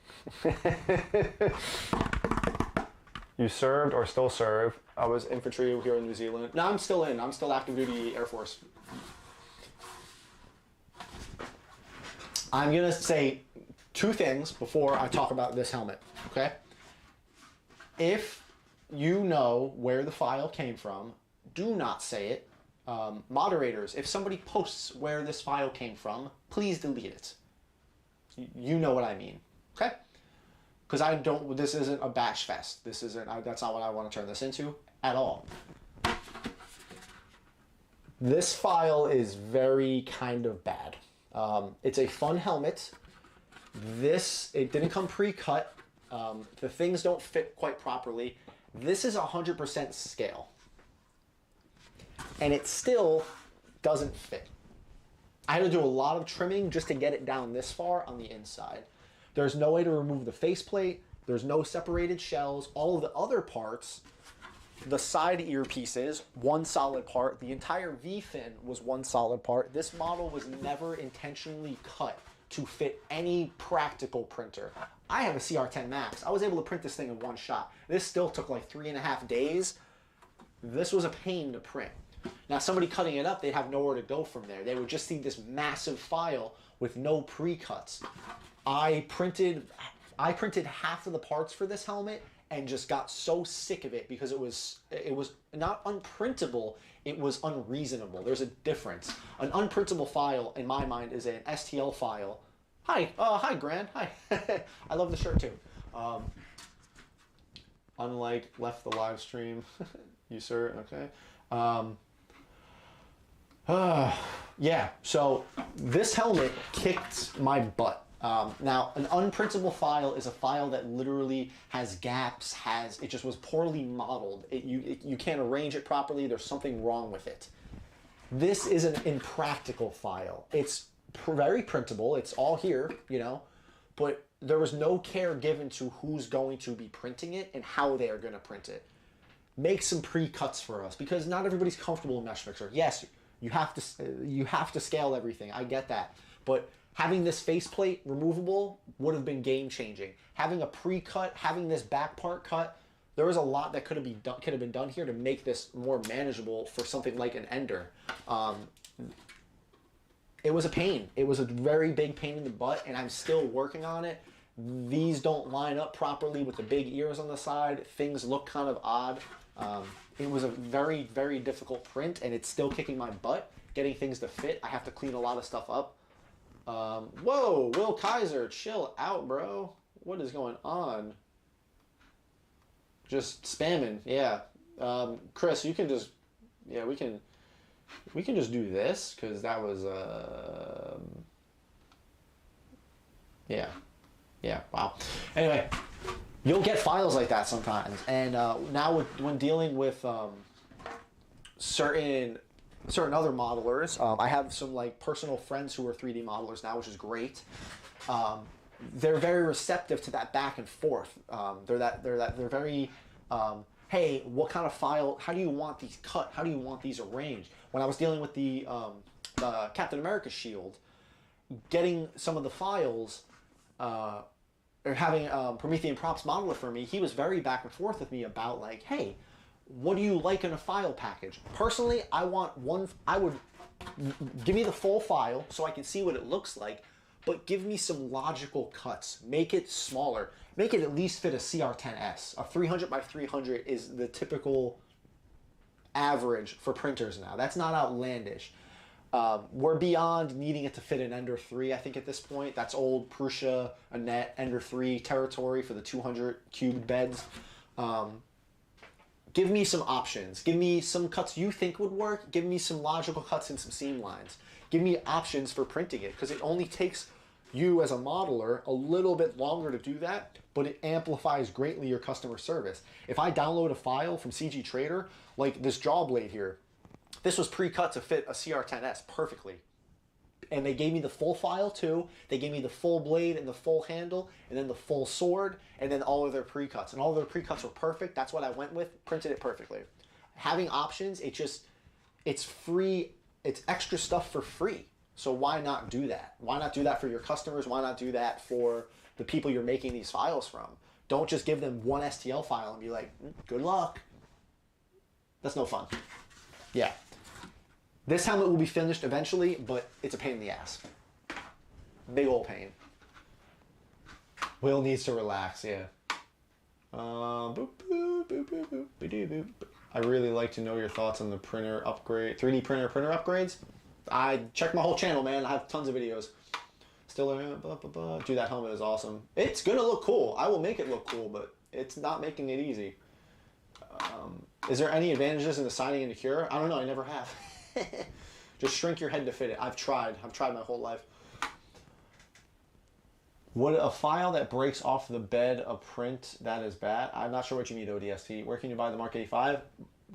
You served or still serve? I was infantry here in New Zealand. No, I'm still in. I'm still active duty Air Force. I'm going to say two things before I talk about this helmet, okay? If you know where the file came from, do not say it. Moderators, if somebody posts where this file came from, please delete it. You know what I mean, okay? Because this isn't a bash fest. That's not what I want to turn this into at all. This file is very kind of bad. It's a fun helmet. It didn't come pre-cut. The things don't fit quite properly. This is 100% scale. And it still doesn't fit. I had to do a lot of trimming just to get it down this far on the inside. There's no way to remove the faceplate. There's no separated shells. All of the other parts, the side earpieces, one solid part. The entire V-fin was one solid part. This model was never intentionally cut to fit any practical printer. I have a CR10 Max. I was able to print this thing in one shot. This still took like 3.5 days. This was a pain to print. Now, somebody cutting it up, they'd have nowhere to go from there. They would just see this massive file with no pre-cuts. I printed half of the parts for this helmet and just got so sick of it because it was not unprintable, it was unreasonable. There's a difference. An unprintable file, in my mind, is an STL file. Hi, Gran. Hi. I love the shirt too. Unlike left the live stream. You, sir. Okay. Yeah, so this helmet kicked my butt. Now, an unprintable file is a file that literally has gaps, it just was poorly modeled. You can't arrange it properly, there's something wrong with it. This is an impractical file. It's very printable, it's all here, you know, but there was no care given to who's going to be printing it and how they are going to print it. Make some pre-cuts for us, because not everybody's comfortable in Mesh Mixer. Yes, you have to scale everything. I get that, but having this faceplate removable would have been game changing. Having a pre-cut, having this back part cut, there was a lot that could have been done here to make this more manageable for something like an Ender. It was a pain. It was a very big pain in the butt, and I'm still working on it. These don't line up properly with the big ears on the side. Things look kind of odd. It was a very, very difficult print, and it's still kicking my butt getting things to fit. I have to clean a lot of stuff up. Whoa, Will Kaiser, chill out, bro. What is going on? Just spamming, yeah. Chris, you can just, yeah, we can just do this, because that was, yeah, wow. Anyway, you'll get files like that sometimes, and now when dealing with certain other modelers, I have some like personal friends who are 3D modelers now, which is great. They're very receptive to that back and forth. They're very, hey, what kind of file? How do you want these cut? How do you want these arranged? When I was dealing with the Captain America shield, getting some of the files, or having Promethean Props model it for me, he was very back and forth with me about like, hey, what do you like in a file package? Personally, I would give me the full file so I can see what it looks like, but give me some logical cuts. Make it smaller. Make it at least fit a CR10S. A 300 by 300 is the typical average for printers now. That's not outlandish. We're beyond needing it to fit an Ender 3, I think, at this point. That's old Prusa, Annette, Ender 3 territory for the 200 cubed beds. Give me some options. Give me some cuts you think would work. Give me some logical cuts and some seam lines. Give me options for printing it, because it only takes you as a modeler a little bit longer to do that, but it amplifies greatly your customer service. If I download a file from CG Trader, like this jaw blade here, this was pre-cut to fit a CR10S perfectly. And they gave me the full file too. They gave me the full blade and the full handle, and then the full sword, and then all of their pre-cuts. And all of their pre-cuts were perfect. That's what I went with, printed it perfectly. Having options, it's free, it's extra stuff for free. So why not do that? Why not do that for your customers? Why not do that for the people you're making these files from? Don't just give them one STL file and be like, good luck. That's no fun. Yeah. This helmet will be finished eventually, but it's a pain in the ass. Big old pain. Will needs to relax, yeah. Boop, boop, boop, boop, boop, boop, boop. I really like to know your thoughts on the printer upgrade, 3D printer upgrades. I checked my whole channel, man. I have tons of videos. Still, blah, blah, blah. Dude, that helmet is awesome. It's gonna look cool. I will make it look cool, but it's not making it easy. Is there any advantages in assigning and cure? I don't know. I never have. Just shrink your head to fit it. I've tried my whole life. Would a file that breaks off the bed a print that is bad? I'm not sure what you mean, ODST. Where can you buy the Mark 85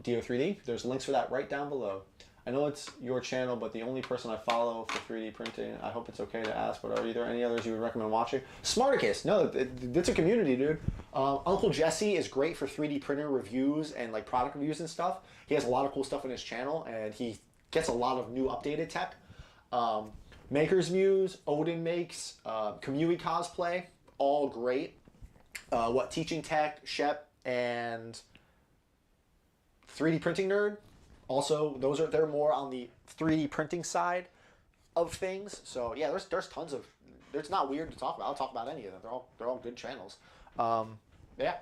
DO3D? There's links for that right down below. I know it's your channel, but the only person I follow for 3D printing, I hope it's okay to ask, but are there any others you would recommend watching? Smarticus, no, it's a community, dude. Uncle Jesse is great for 3D printer reviews and like product reviews and stuff. He has a lot of cool stuff on his channel, and he gets a lot of new updated tech. Maker's Muse, Odin Makes, Kamui Cosplay, all great. Teaching Tech, Shep, and 3D Printing Nerd. Also, they're more on the 3D printing side of things. So yeah, there's tons of. It's not weird to talk about. I'll talk about any of them. They're all good channels. Yeah.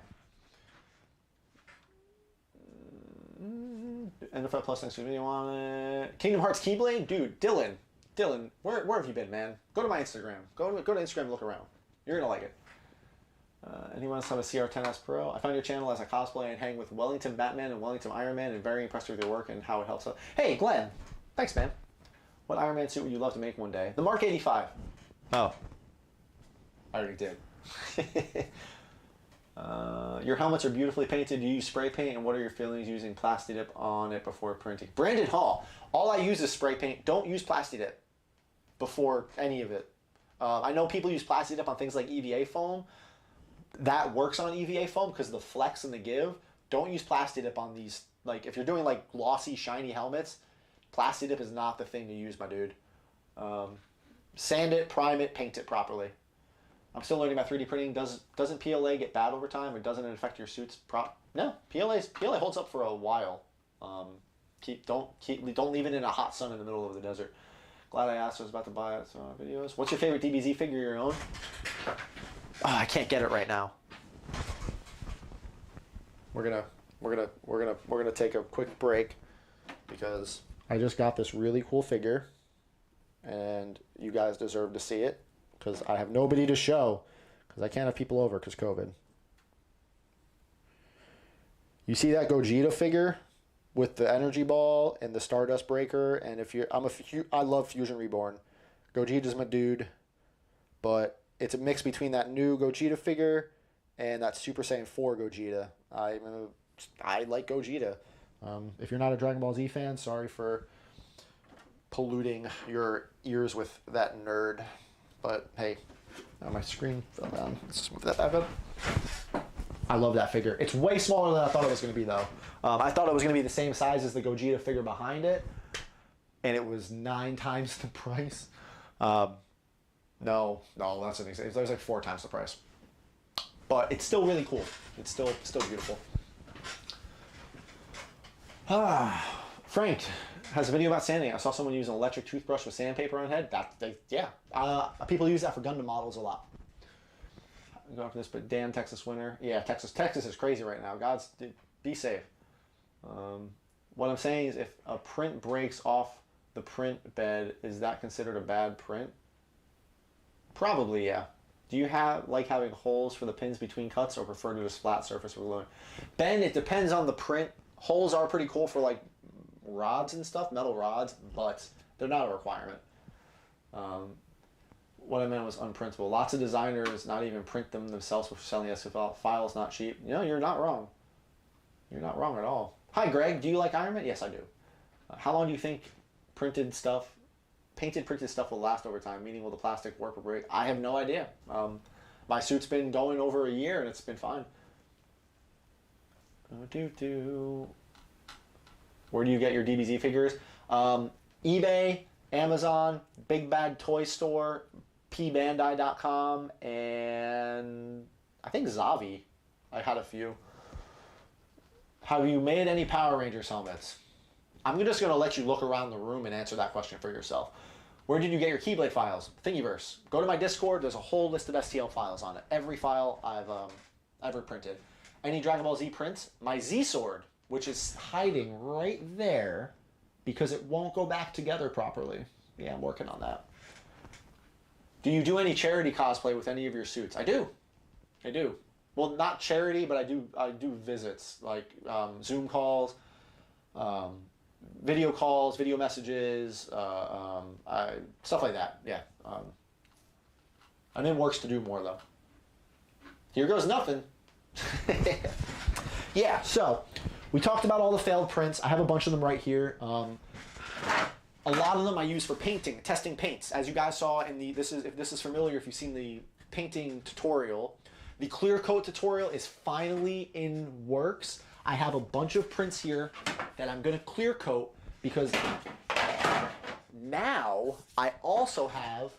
NFL Plus next video on it. Kingdom Hearts Keyblade, dude. Dylan, where have you been, man? Go to my Instagram. Go to Instagram and look around. You're gonna like it. Anyone else have a CR10S Pro? I found your channel as I cosplay and hang with Wellington Batman and Wellington Iron Man, and very impressed with your work and how it helps out. Hey, Glenn. Thanks, man. What Iron Man suit would you love to make one day? The Mark 85. Oh. I already did. Your helmets are beautifully painted. Do you use spray paint? And what are your feelings using Plasti Dip on it before printing? Brandon Hall. All I use is spray paint. Don't use Plasti Dip before any of it. I know people use Plasti Dip on things like EVA foam. That works on EVA foam because of the flex and the give. Don't use Plasti Dip on these. Like, if you're doing like glossy, shiny helmets, Plasti Dip is not the thing to use, my dude. Sand it, prime it, paint it properly. I'm still learning about 3D printing. Doesn't PLA get bad over time, or doesn't it affect your suits? No, PLA holds up for a while. Don't leave it in a hot sun in the middle of the desert. Glad I asked. I was about to buy it. So videos. What's your favorite DBZ figure you own? Oh, I can't get it right now. We're gonna take a quick break because I just got this really cool figure, and you guys deserve to see it because I have nobody to show because I can't have people over because COVID. You see that Gogeta figure with the energy ball and the Stardust Breaker, and I love Fusion Reborn. Gogeta's my dude, but it's a mix between that new Gogeta figure and that Super Saiyan 4 Gogeta. I like Gogeta. If you're not a Dragon Ball Z fan, sorry for polluting your ears with that nerd. But hey, my screen fell down. Let's move that back up. I love that figure. It's way smaller than I thought it was going to be, though. I thought it was going to be the same size as the Gogeta figure behind it, and it was 9 times the price. No, that's an example. It was like 4 times the price. But it's still really cool. It's still beautiful. Frank has a video about sanding. I saw someone use an electric toothbrush with sandpaper on head. Yeah. People use that for Gundam models a lot. I'm going for this, but damn Texas winter. Yeah, Texas is crazy right now. Be safe. What I'm saying is, if a print breaks off the print bed, is that considered a bad print? Probably, yeah. Do you like having holes for the pins between cuts, or prefer to just flat surface with gluing? Ben, it depends on the print. Holes are pretty cool for like rods and stuff, metal rods, but they're not a requirement. What I meant was unprintable. Lots of designers not even print them themselves for selling STL files. Not cheap. You know, you're not wrong. You're not wrong at all. Hi, Greg. Do you like Iron Man? Yes, I do. How long do you think painted printed stuff will last over time? Meaning, will the plastic warp or break? I have no idea. My suit's been going over a year and it's been fine. Where do you get your DBZ figures? eBay, Amazon, Big Bad Toy Store, pbandai.com, and I think Zavi. I had a few. Have you made any Power Rangers helmets? I'm just going to let you look around the room and answer that question for yourself. Where did you get your Keyblade files? Thingiverse. Go to my Discord. There's a whole list of STL files on it. Every file I've ever printed. Any Dragon Ball Z prints? My Z-Sword, which is hiding right there because it won't go back together properly. Yeah, I'm working on that. Do you do any charity cosplay with any of your suits? I do. Well, not charity, but I do visits, like Zoom calls, video calls, video messages, stuff like that. Yeah. I'm in works to do more, though. Here goes nothing. Yeah, so we talked about all the failed prints. I have a bunch of them right here. A lot of them I use for painting, testing paints. As you guys saw in if this is familiar, if you've seen the painting tutorial, the clear coat tutorial is finally in works. I have a bunch of prints here that I'm gonna clear coat because now I also have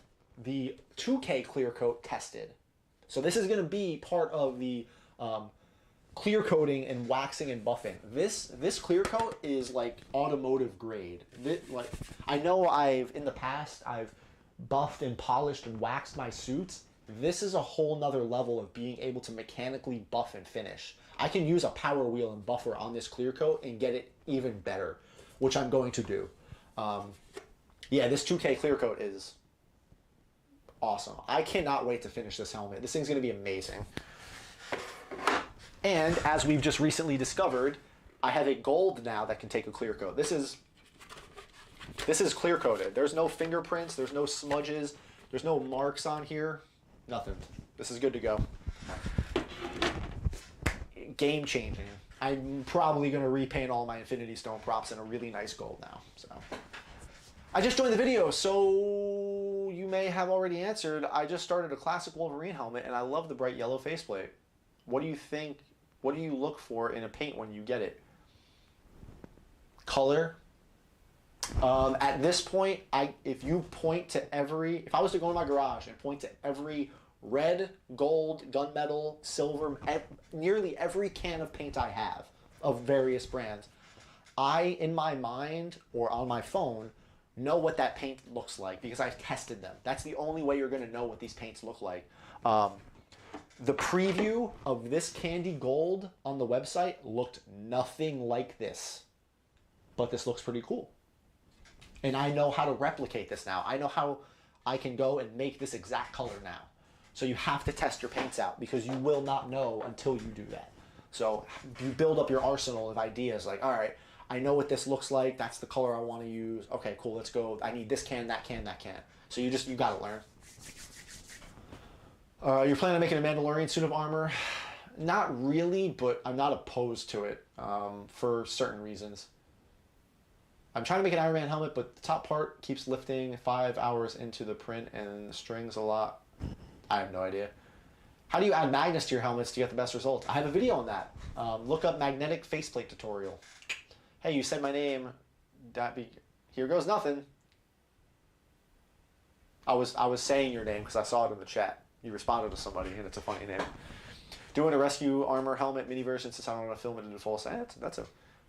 the 2K clear coat tested. So this is gonna be part of the clear coating and waxing and buffing. This clear coat is like automotive grade. I know in the past I've buffed and polished and waxed my suits. This is a whole nother level of being able to mechanically buff and finish. I can use a power wheel and buffer on this clear coat and get it even better, which I'm going to do. Yeah, this 2K clear coat is awesome. I cannot wait to finish this helmet. This thing's going to be amazing. And as we've just recently discovered, I have a gold now that can take a clear coat. This is clear coated. There's no fingerprints, there's no smudges, there's no marks on here, nothing. This is good to go. Game changing. I'm probably gonna repaint all my Infinity Stone props in a really nice gold now. So I just joined the video, so you may have already answered. I just started a classic Wolverine helmet and I love the bright yellow faceplate. What do you think? What do you look for in a paint when you get it? Color. At this point, if I was to go in my garage and point to every red, gold, gunmetal, silver, nearly every can of paint I have of various brands, I, in my mind or on my phone, know what that paint looks like because I've tested them. That's the only way you're going to know what these paints look like. The preview of this candy gold on the website looked nothing like this, but this looks pretty cool. And I know how to replicate this now. I know how I can go and make this exact color now. So you have to test your paints out because you will not know until you do that. So you build up your arsenal of ideas like, all right, I know what this looks like. That's the color I want to use. Okay, cool, let's go. I need this can, that can, that can. So you got to learn. You're planning on making a Mandalorian suit of armor? Not really, but I'm not opposed to it for certain reasons. I'm trying to make an Iron Man helmet, but the top part keeps lifting 5 hours into the print and the strings a lot. I have no idea. How do you add magnets to your helmets to get the best results? I have a video on that. Look up magnetic faceplate tutorial. Hey, you said my name. Here goes nothing. I was saying your name because I saw it in the chat. You responded to somebody, and it's a funny name. Doing a rescue armor helmet mini version since I don't want to film it in full.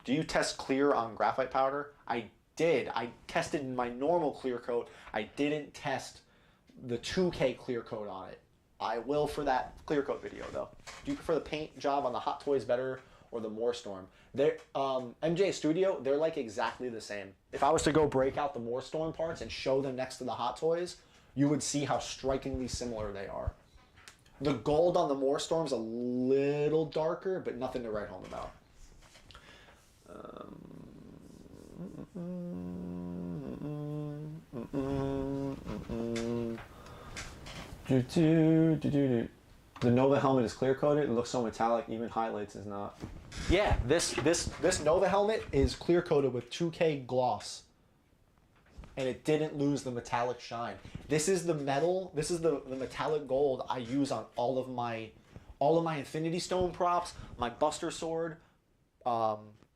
Do you test clear on graphite powder? I did. I tested my normal clear coat. I didn't test the 2K clear coat on it. I will for that clear coat video though. Do you prefer the paint job on the Hot Toys better or the Moorstorm? MJ Studio, they're like exactly the same. If I was to go break out the Moorstorm parts and show them next to the Hot Toys, you would see how strikingly similar they are. The gold on the Moorstorm's a little darker, but nothing to write home about. The Nova helmet is clear coated. It looks so metallic. Even highlights is not. Yeah, this Nova helmet is clear coated with 2K gloss, and it didn't lose the metallic shine. This is the metal. This is the metallic gold I use on all of my Infinity Stone props, my Buster Sword.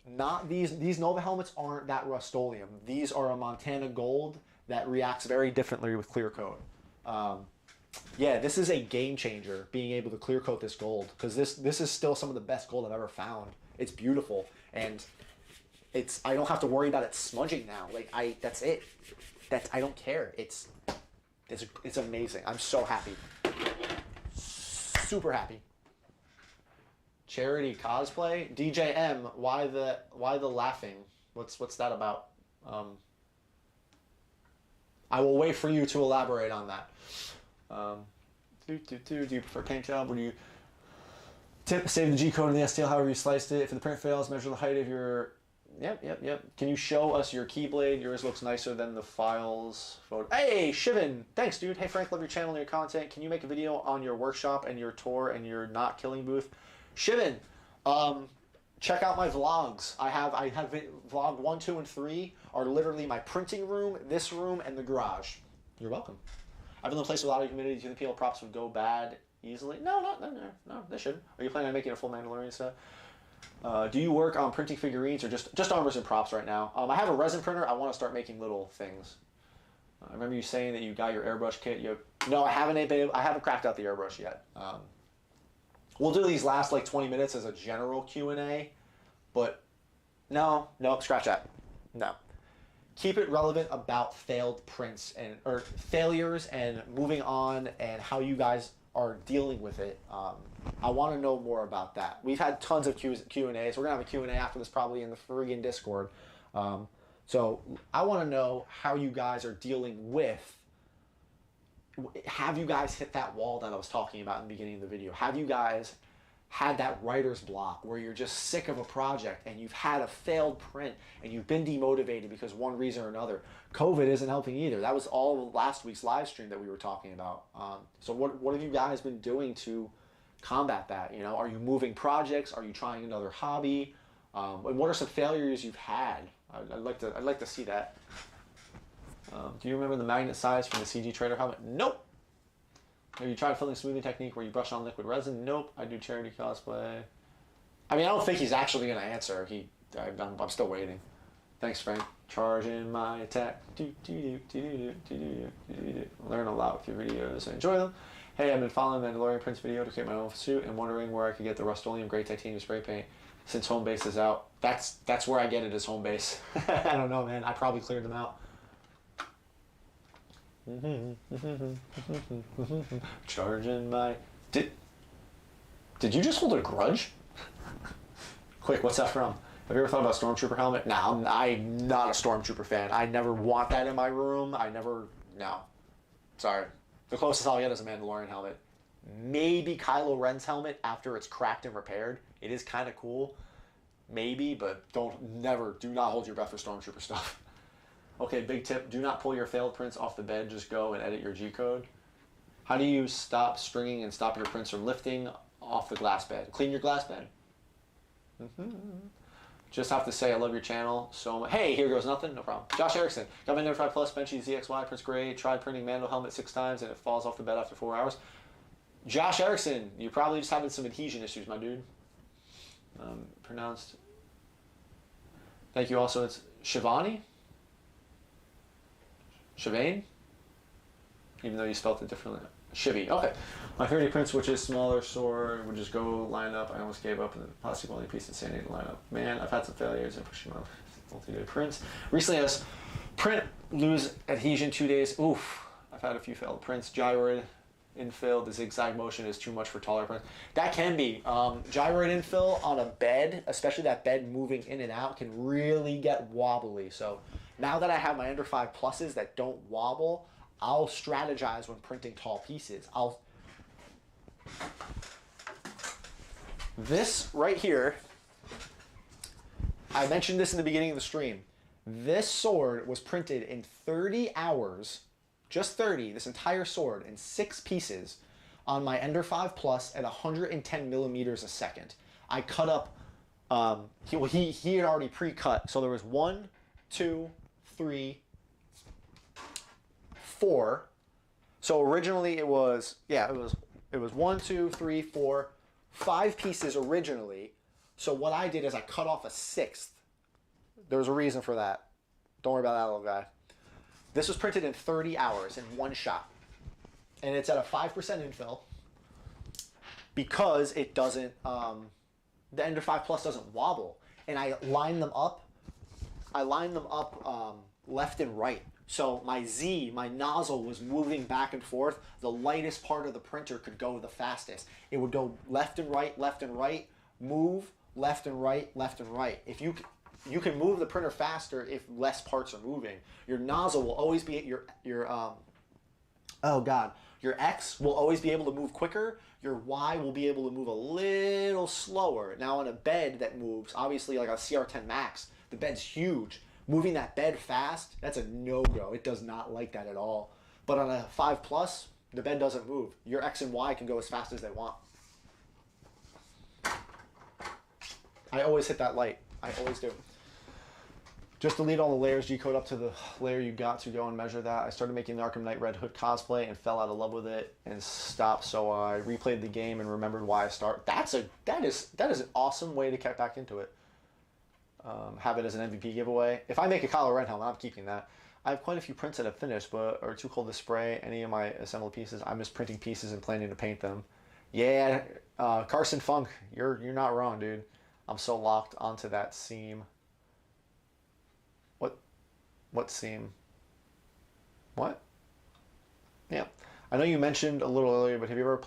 Not these Nova helmets aren't that Rust-Oleum. These are a Montana Gold that reacts very differently with clear coat. Yeah, this is a game changer, being able to clear coat this gold, because this is still some of the best gold I've ever found. It's beautiful, and I don't have to worry about it smudging now. Like that's it. I don't care. It's amazing. I'm so happy. Super happy. Charity cosplay, DJM. Why the laughing? What's that about? I will wait for you to elaborate on that. Do you prefer paint job? Would you save the G code in the STL however you sliced it? If the print fails, measure the height of your. Yep. Can you show us your keyblade? Yours looks nicer than the files photo. Hey, Shivan! Thanks, dude. Hey, Frank, love your channel and your content. Can you make a video on your workshop and your tour and your not killing booth? Shivan, check out my vlogs. I have vlog 1, 2, and 3 are literally my printing room, this room, and the garage. You're welcome. I've been in a place with a lot of humidity. Do you think PL props would go bad easily? No, they shouldn't. Are you planning on making a full Mandalorian set? Do you work on printing figurines or just armors and props right now? I have a resin printer. I want to start making little things. I remember you saying that you got your airbrush kit. No, I haven't cracked out the airbrush yet. We'll do these last like 20 minutes as a general Q&A, but no, scratch that. No. Keep it relevant about failed prints or failures and moving on and how you guys are dealing with it. I want to know more about that. We've had tons of Q&As. We're going to have a Q&A after this probably in the friggin' Discord. So I want to know how you guys are dealing with. Have you guys hit that wall that I was talking about in the beginning of the video? Have you guys had that writer's block where you're just sick of a project and you've had a failed print and you've been demotivated because one reason or another. COVID isn't helping either. That was all last week's live stream that we were talking about. So what have you guys been doing to combat that? You know, are you moving projects? Are you trying another hobby? And what are some failures you've had? I'd like to see that. Do you remember the magnet size from the CG Trader helmet? Nope. Have you tried filling smoothing technique where you brush on liquid resin? Nope. I do charity cosplay. I mean, I don't think he's actually going to answer. I'm still waiting. Thanks, Frank. Charging my attack. Learn a lot with your videos. I enjoy them. Hey, I've been following Mandalorian Prince video to create my own suit and wondering where I could get the Rust-Oleum Gray Titanium spray paint since home base is out. That's where I get it, is home base. I don't know, man. I probably cleared them out. Charging my... Did you just hold a grudge? Quick, what's that from? Have you ever thought about Stormtrooper helmet? Nah, I'm not a Stormtrooper fan. I never want that in my room. No. Sorry. The closest I'll get is a Mandalorian helmet. Maybe Kylo Ren's helmet after it's cracked and repaired. It is kind of cool. Maybe, but do not hold your breath for Stormtrooper stuff. Okay, big tip, do not pull your failed prints off the bed, just go and edit your G-code. How do you stop stringing and stop your prints from lifting off the glass bed? Clean your glass bed. Just have to say I love your channel so much. Hey, here goes nothing, no problem. Josh Erickson, got my Never 5 Plus, Benchy ZXY, Prince Gray, tried printing Mando helmet 6 times and it falls off the bed after 4 hours. Josh Erickson, you're probably just having some adhesion issues, my dude. Pronounced. Thank you also, it's Shivani? Shivane? Even though you spelled it differently. Shivy, okay. My 30 prints, which is smaller sword, would just go line up. I almost gave up and the possible only piece insanity to line up. Man, I've had some failures in pushing my multi-day prints. Recently, I was print, lose adhesion 2 days. Oof, I've had a few failed prints. Gyroid infill, the zigzag motion is too much for taller prints. That can be. Gyroid infill on a bed, especially that bed moving in and out, can really get wobbly. So now that I have my Ender 5 Pluses that don't wobble, I'll strategize when printing tall pieces. This right here, I mentioned this in the beginning of the stream. This sword was printed in 30 hours, just 30, this entire sword in 6 pieces on my Ender 5 Plus at 110 millimeters a second. I cut up, he had already pre-cut, so there was 1, 2, 3, 4. So originally it was 1, 2, 3, 4, 5 pieces originally. So what I did is I cut off a 6th. There's a reason for that. Don't worry about that, little guy. This was printed in 30 hours in one shot. And it's at a 5% infill because it doesn't, the Ender 5 Plus doesn't wobble. And I line them up left and right. So my nozzle was moving back and forth. The lightest part of the printer could go the fastest. It would go left and right, move, left and right, left and right. If you can move the printer faster if less parts are moving. Your nozzle will always be at your X will always be able to move quicker. Your Y will be able to move a little slower. Now on a bed that moves, obviously like a CR10 Max, the bed's huge. Moving that bed fast, that's a no-go. It does not like that at all. But on a 5 Plus, the bed doesn't move. Your X and Y can go as fast as they want. I always hit that light. I always do. Just delete all the layers, G-code up to the layer you got to go and measure that. I started making the Arkham Knight Red Hood cosplay and fell out of love with it and stopped, so I replayed the game and remembered why I started. That is an awesome way to get back into it. Have it as an MVP giveaway. If I make a Kylo Ren helmet, I'm keeping that. I have quite a few prints that have finished, but are too cold to spray any of my assembled pieces. I'm just printing pieces and planning to paint them. Yeah, Carson Funk, you're not wrong, dude. I'm so locked onto that seam. What seam? What? Yeah. I know you mentioned a little earlier, but have you ever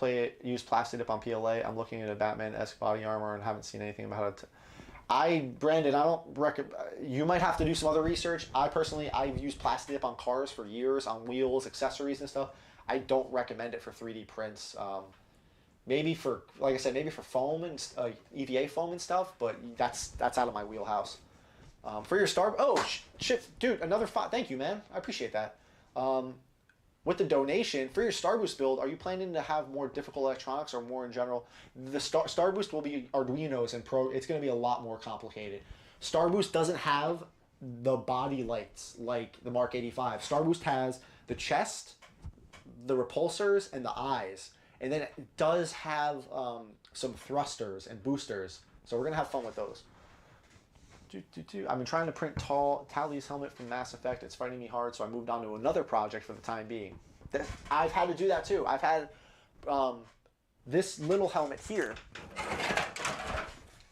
used plastic dip on PLA? I'm looking at a Batman-esque body armor and haven't seen anything about it. Brandon, I don't recommend. You might have to do some other research. I've used plastic dip on cars for years, on wheels, accessories and stuff. I don't recommend it for 3D prints. Maybe for, like I said, maybe for foam and EVA foam and stuff, but that's out of my wheelhouse. For your star, oh shit, dude, another five. Thank you, man. I appreciate that. With the donation for your Star Boost build, are you planning to have more difficult electronics or more in general? The Star Boost will be Arduinos and It's going to be a lot more complicated. Star Boost doesn't have the body lights like the Mark 85. Star Boost has the chest, the repulsors, and the eyes. And then it does have some thrusters and boosters. So we're going to have fun with those. I've been trying to print Tally's helmet from Mass Effect. It's finding me hard, so I moved on to another project for the time being. I've had to do that too. I've had this little helmet here.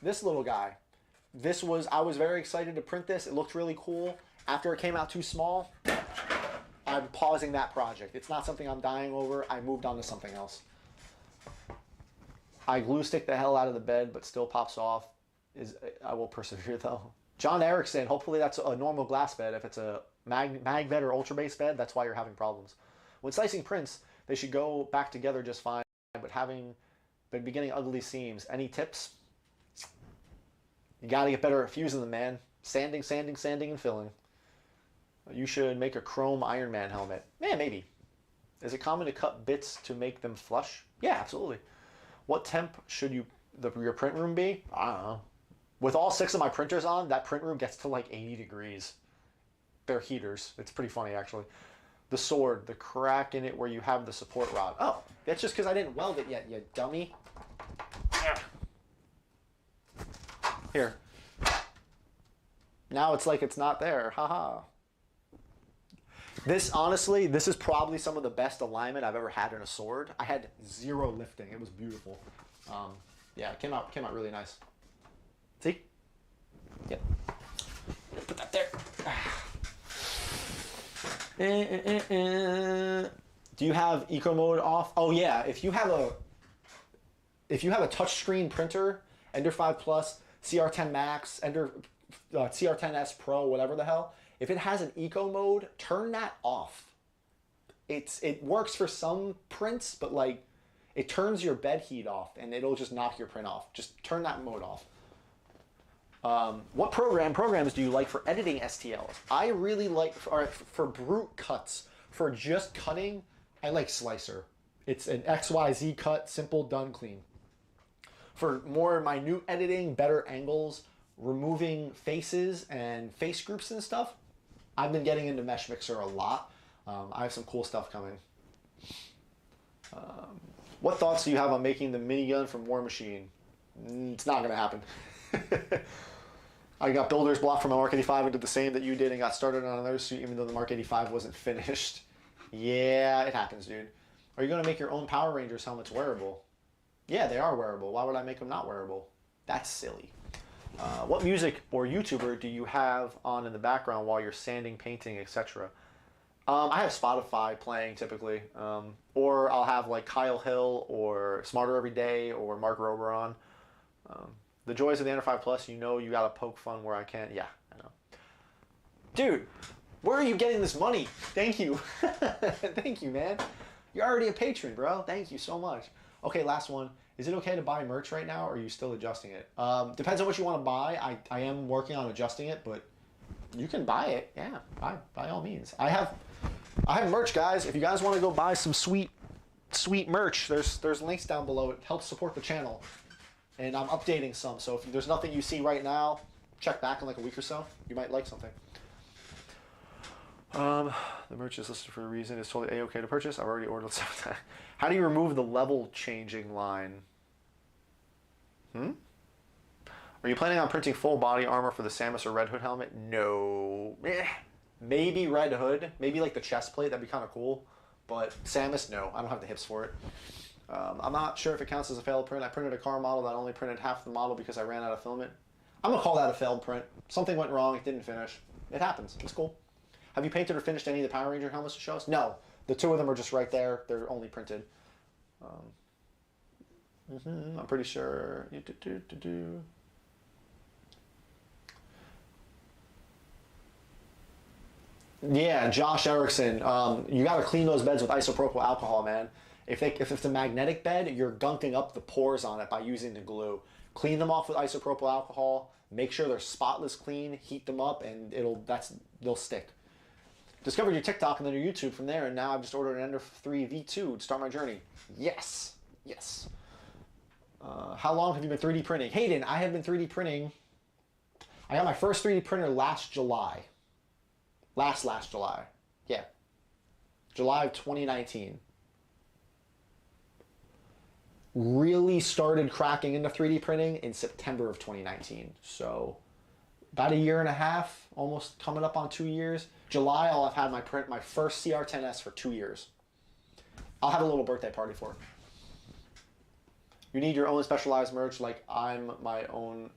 This little guy. I was very excited to print this. It looked really cool. After it came out too small, I'm pausing that project. It's not something I'm dying over. I moved on to something else. I glue stick the hell out of the bed, but still pops off. I will persevere though. John Erickson, hopefully that's a normal glass bed. If it's a mag bed or ultra base bed, that's why you're having problems. When slicing prints, they should go back together just fine, but getting ugly seams. Any tips? You gotta get better at fusing them, man. Sanding, and filling. You should make a chrome Iron Man helmet. Yeah, maybe. Is it common to cut bits to make them flush? Yeah, absolutely. What temp should your print room be? I don't know. With all 6 of my printers on, that print room gets to like 80 degrees. They're heaters. It's pretty funny, actually. The sword, the crack in it where you have the support rod. Oh, that's just because I didn't weld it yet, you dummy. Here. Now it's like it's not there. Haha. Honestly, this is probably some of the best alignment I've ever had in a sword. I had 0 lifting. It was beautiful. Yeah, it came out really nice. See? Yep. Put that there. Do you have eco mode off? Oh yeah, if you have a touchscreen printer, Ender 5 Plus, CR10 Max, CR10S Pro, whatever the hell, if it has an eco mode, turn that off. It works for some prints, but like it turns your bed heat off and it'll just knock your print off. Just turn that mode off. What programs do you like for editing STLs? I really like, for brute cuts, for just cutting, I like Slicer. It's an XYZ cut, simple, done, clean. For more minute editing, better angles, removing faces and face groups and stuff, I've been getting into Mesh Mixer a lot. I have some cool stuff coming. What thoughts do you have on making the minigun from War Machine? It's not going to happen. I got builder's block from my Mark 85 and did the same that you did and got started on another suit even though the Mark 85 wasn't finished. Yeah, it happens, dude. Are you going to make your own Power Rangers helmets wearable? Yeah, they are wearable. Why would I make them not wearable? That's silly. What music or YouTuber do you have on in the background while you're sanding, painting, etc.? I have Spotify playing typically, or I'll have like Kyle Hill or Smarter Every Day or Mark Rober on. The joys of the Ender 5 Plus, you know you gotta poke fun where I can. Yeah, I know. Dude, where are you getting this money? Thank you. Thank you, man. You're already a patron, bro. Thank you so much. Okay, last one. Is it okay to buy merch right now, or are you still adjusting it? Depends on what you want to buy. I am working on adjusting it, but you can buy it. Yeah, by all means. I have merch, guys. If you guys want to go buy some sweet merch, there's links down below. It helps support the channel. And I'm updating some, so if there's nothing you see right now, check back in like a week or so. You might like something. The merch is listed for a reason. It's totally A-okay to purchase. I've already ordered some. How do you remove the level changing line? Are you planning on printing full body armor for the Samus or Red Hood helmet? No. Maybe Red Hood. Maybe like the chest plate. That'd be kind of cool. But Samus, no. I don't have the hips for it. I'm not sure if it counts as a failed print. I printed a car model that only printed half the model because I ran out of filament. I'm going to call that a failed print. Something went wrong. It didn't finish. It happens. It's cool. Have you painted or finished any of the Power Ranger helmets to show us? No. The 2 of them are just right there. They're only printed. I'm pretty sure. Yeah, Josh Erickson. You got to clean those beds with isopropyl alcohol, man. If it's a magnetic bed, you're gunking up the pores on it by using the glue. Clean them off with isopropyl alcohol. Make sure they're spotless clean. Heat them up, and they'll stick. Discovered your TikTok and then your YouTube from there, and now I've just ordered an Ender 3 V2 to start my journey. Yes, yes. How long have you been 3D printing? Hayden, I have been 3D printing. I got my first 3D printer last July. Last July. Yeah. July of 2019. Really started cracking into 3D printing in September of 2019. So about a year and a half, almost coming up on 2 years. July, I'll have had my first CR10S for 2 years. I'll have a little birthday party for it. You need your own specialized merch, like I'm my own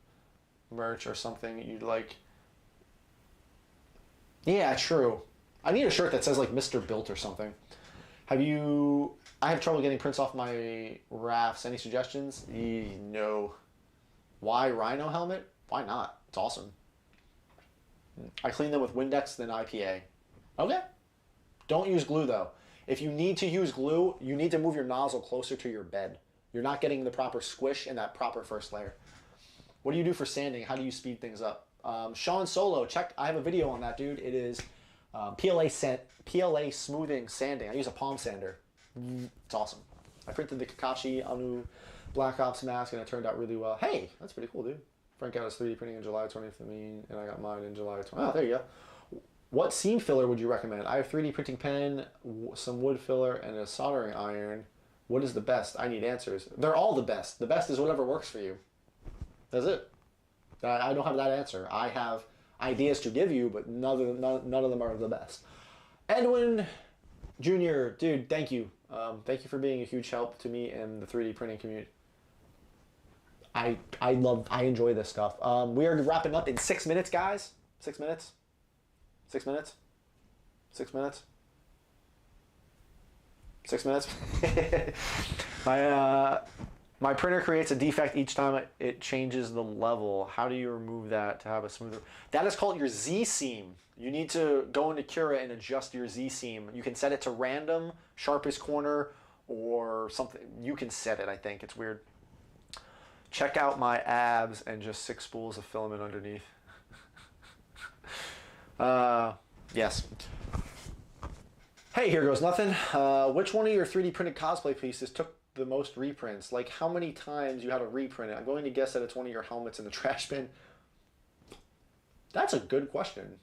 merch or something you'd like. Yeah, true. I need a shirt that says like Mr. Built or something. I have trouble getting prints off my rafts. Any suggestions? No. Why Rhino helmet? Why not? It's awesome. I clean them with Windex, then IPA. Okay. Don't use glue though. If you need to use glue, you need to move your nozzle closer to your bed. You're not getting the proper squish in that proper first layer. What do you do for sanding? How do you speed things up? Sean Solo, I have a video on that, dude. It is PLA smoothing sanding. I use a palm sander. It's awesome. I printed the Kakashi Anu Black Ops mask and it turned out really well. Hey, that's pretty cool, dude. Frank got his 3D printing in July 2015 and I got mine in July 20. Oh, there you go. What seam filler would you recommend? I have 3D printing pen, some wood filler, and a soldering iron. What is the best? I need answers. They're all the best. The best is whatever works for you. That's it. I don't have that answer. I have ideas to give you, but none of them are the best. Edwin Jr., dude, thank you. Thank you for being a huge help to me and the 3D printing community. I enjoy this stuff. We are wrapping up in 6 minutes, guys. 6 minutes. 6 minutes. 6 minutes. 6 minutes. My printer creates a defect each time it changes the level. How do you remove that to have a smoother? That is called your Z seam. You need to go into Cura and adjust your Z seam. You can set it to random, sharpest corner, or something. You can set it, I think. It's weird. Check out my abs and just 6 spools of filament underneath. Yes. Hey, here goes nothing. Which one of your 3D printed cosplay pieces took the most reprints? Like how many times you had to reprint it? I'm going to guess that it's one of your helmets in the trash bin. That's a good question.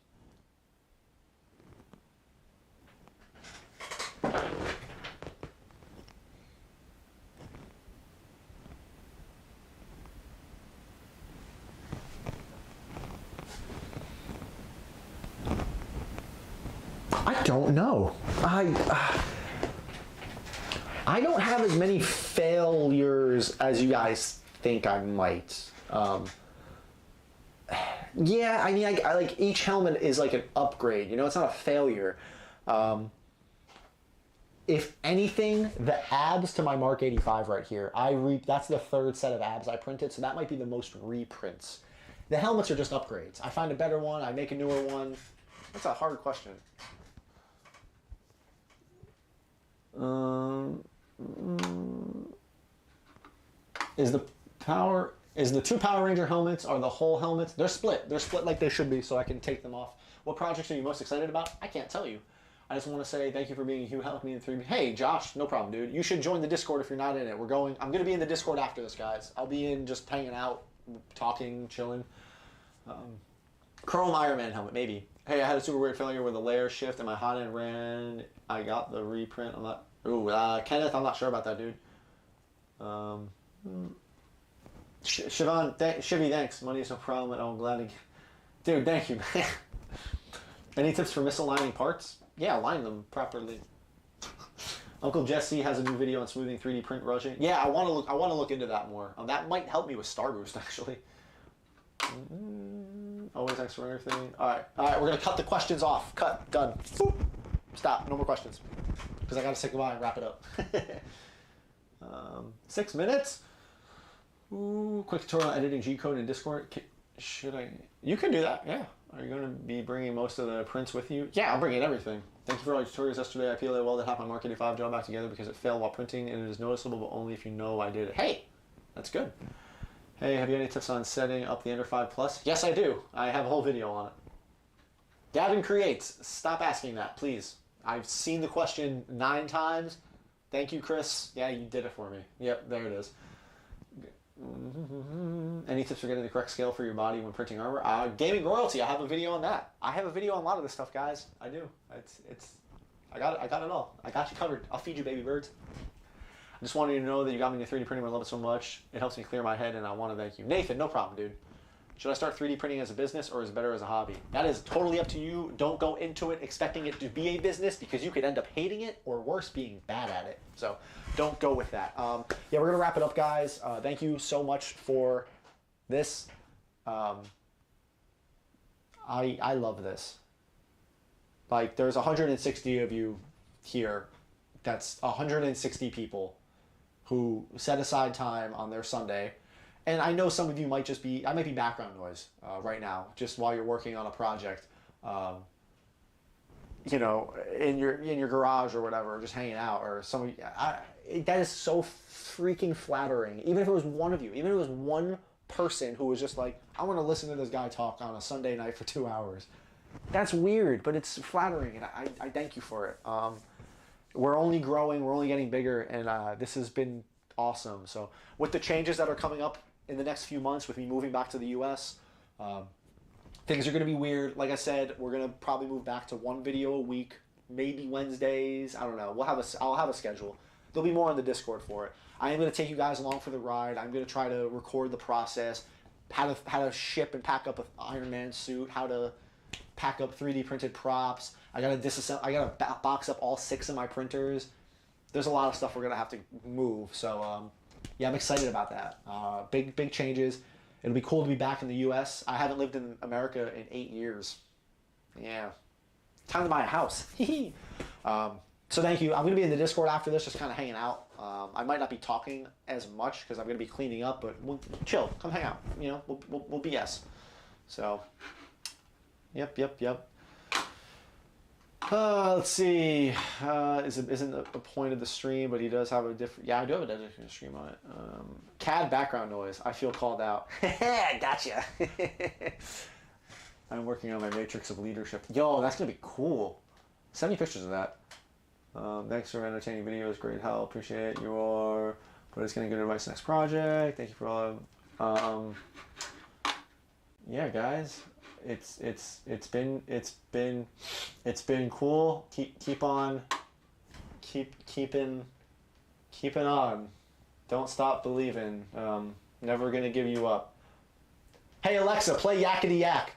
I don't know. I don't have as many failures as you guys think I might. Yeah, I mean, I like each helmet is like an upgrade. You know, it's not a failure. If anything, the abs to my Mark 85 right here, that's the 3rd set of abs I printed, so that might be the most reprints. The helmets are just upgrades. I find a better one, I make a newer one. That's a hard question. Is the 2 Power Ranger helmets are the whole helmets? They're split. They're split like they should be, so I can take them off. What projects are you most excited about? I can't tell you. I just want to say thank you for being a huge help me in 3D. Hey, Josh, no problem, dude. You should join the Discord if you're not in it. I'm going to be in the Discord after this, guys. I'll be in just hanging out, talking, chilling. Chrome Iron Man helmet, maybe. Hey, I had a super weird failure with a layer shift and my hot end ran. I got the reprint. I'm not. Ooh, Kenneth, I'm not sure about that, dude. Siobhan, Shivy, thanks. Money is no problem, and I'm glad to. Dude, thank you, man. Any tips for misaligning parts? Yeah, align them properly. Uncle Jesse has a new video on smoothing 3D print rushing. Yeah, I want to look into that more. That might help me with Star Boost, actually. Always thanks for everything. All right, we're gonna cut the questions off. Cut, done. Boop. Stop. No more questions. Because I gotta say goodbye and wrap it up. 6 minutes. Ooh, quick tutorial on editing G-code in Discord. Should I? You can do that. Yeah. Are you gonna be bringing most of the prints with you? Yeah, I'll bring in everything. Thank you for all your tutorials yesterday. I feel well that half my Mark 85 job back together because it failed while printing, and it is noticeable, but only if you know I did it. Hey, that's good. Hey, have you any tips on setting up the Ender 5 Plus? Yes, I do. I have a whole video on it. Gavin Creates. Stop asking that, please. I've seen the question 9 times. Thank you, Chris. Yeah, you did it for me. Yep, there it is. Any tips for getting the correct scale for your body when printing armor? Gaming royalty. I have a video on that. I have a video on a lot of this stuff, guys. I do. I got it all. I got you covered. I'll feed you, baby birds. I just wanted you to know that you got me into 3D printing. I love it so much. It helps me clear my head, and I want to thank you. Nathan, no problem, dude. Should I start 3D printing as a business or is it better as a hobby? That is totally up to you. Don't go into it expecting it to be a business because you could end up hating it or worse, being bad at it. So don't go with that. Yeah, we're going to wrap it up, guys. Thank you so much for this. I love this. Like, there's 160 of you here. That's 160 people who set aside time on their Sunday. And I know some of you might just be, I might be background noise right now, just while you're working on a project, you know, in your garage or whatever, just hanging out, or some of you, that is so freaking flattering. Even if it was one of you, even if it was one person who was just like, I want to listen to this guy talk on a Sunday night for 2 hours. That's weird, but it's flattering, and I thank you for it. We're only growing, we're only getting bigger, and this has been awesome. So with the changes that are coming up in the next few months, with me moving back to the US, things are going to be weird. Like I said, we're going to probably move back to 1 video a week, maybe Wednesdays. I don't know. I'll have a schedule. There'll be more on the Discord for it. I am going to take you guys along for the ride. I'm going to try to record the process, how to ship and pack up an Iron Man suit, how to pack up 3D printed props. I got to box up all 6 of my printers. There's a lot of stuff we're going to have to move. So yeah, I'm excited about that. Big changes. It'll be cool to be back in the US. I haven't lived in America in 8 years. Yeah. Time to buy a house. So thank you. I'm going to be in the Discord after this, just kind of hanging out. I might not be talking as much because I'm going to be cleaning up, but we'll chill. Come hang out. You know, we'll BS. So, yep. Let's see. Isn't the point of the stream, but he does have a different. Yeah, I do have a dedicated stream on it. CAD background noise. I feel called out. Gotcha. I'm working on my matrix of leadership. Yo, that's gonna be cool. Send me pictures of that. Thanks for entertaining videos. Great help. Appreciate your. But it's getting good advice next project. Thank you for all of. Yeah, guys. It's been cool. Keeping on. Don't stop believing. Never gonna give you up. Hey Alexa, play Yakety Yak.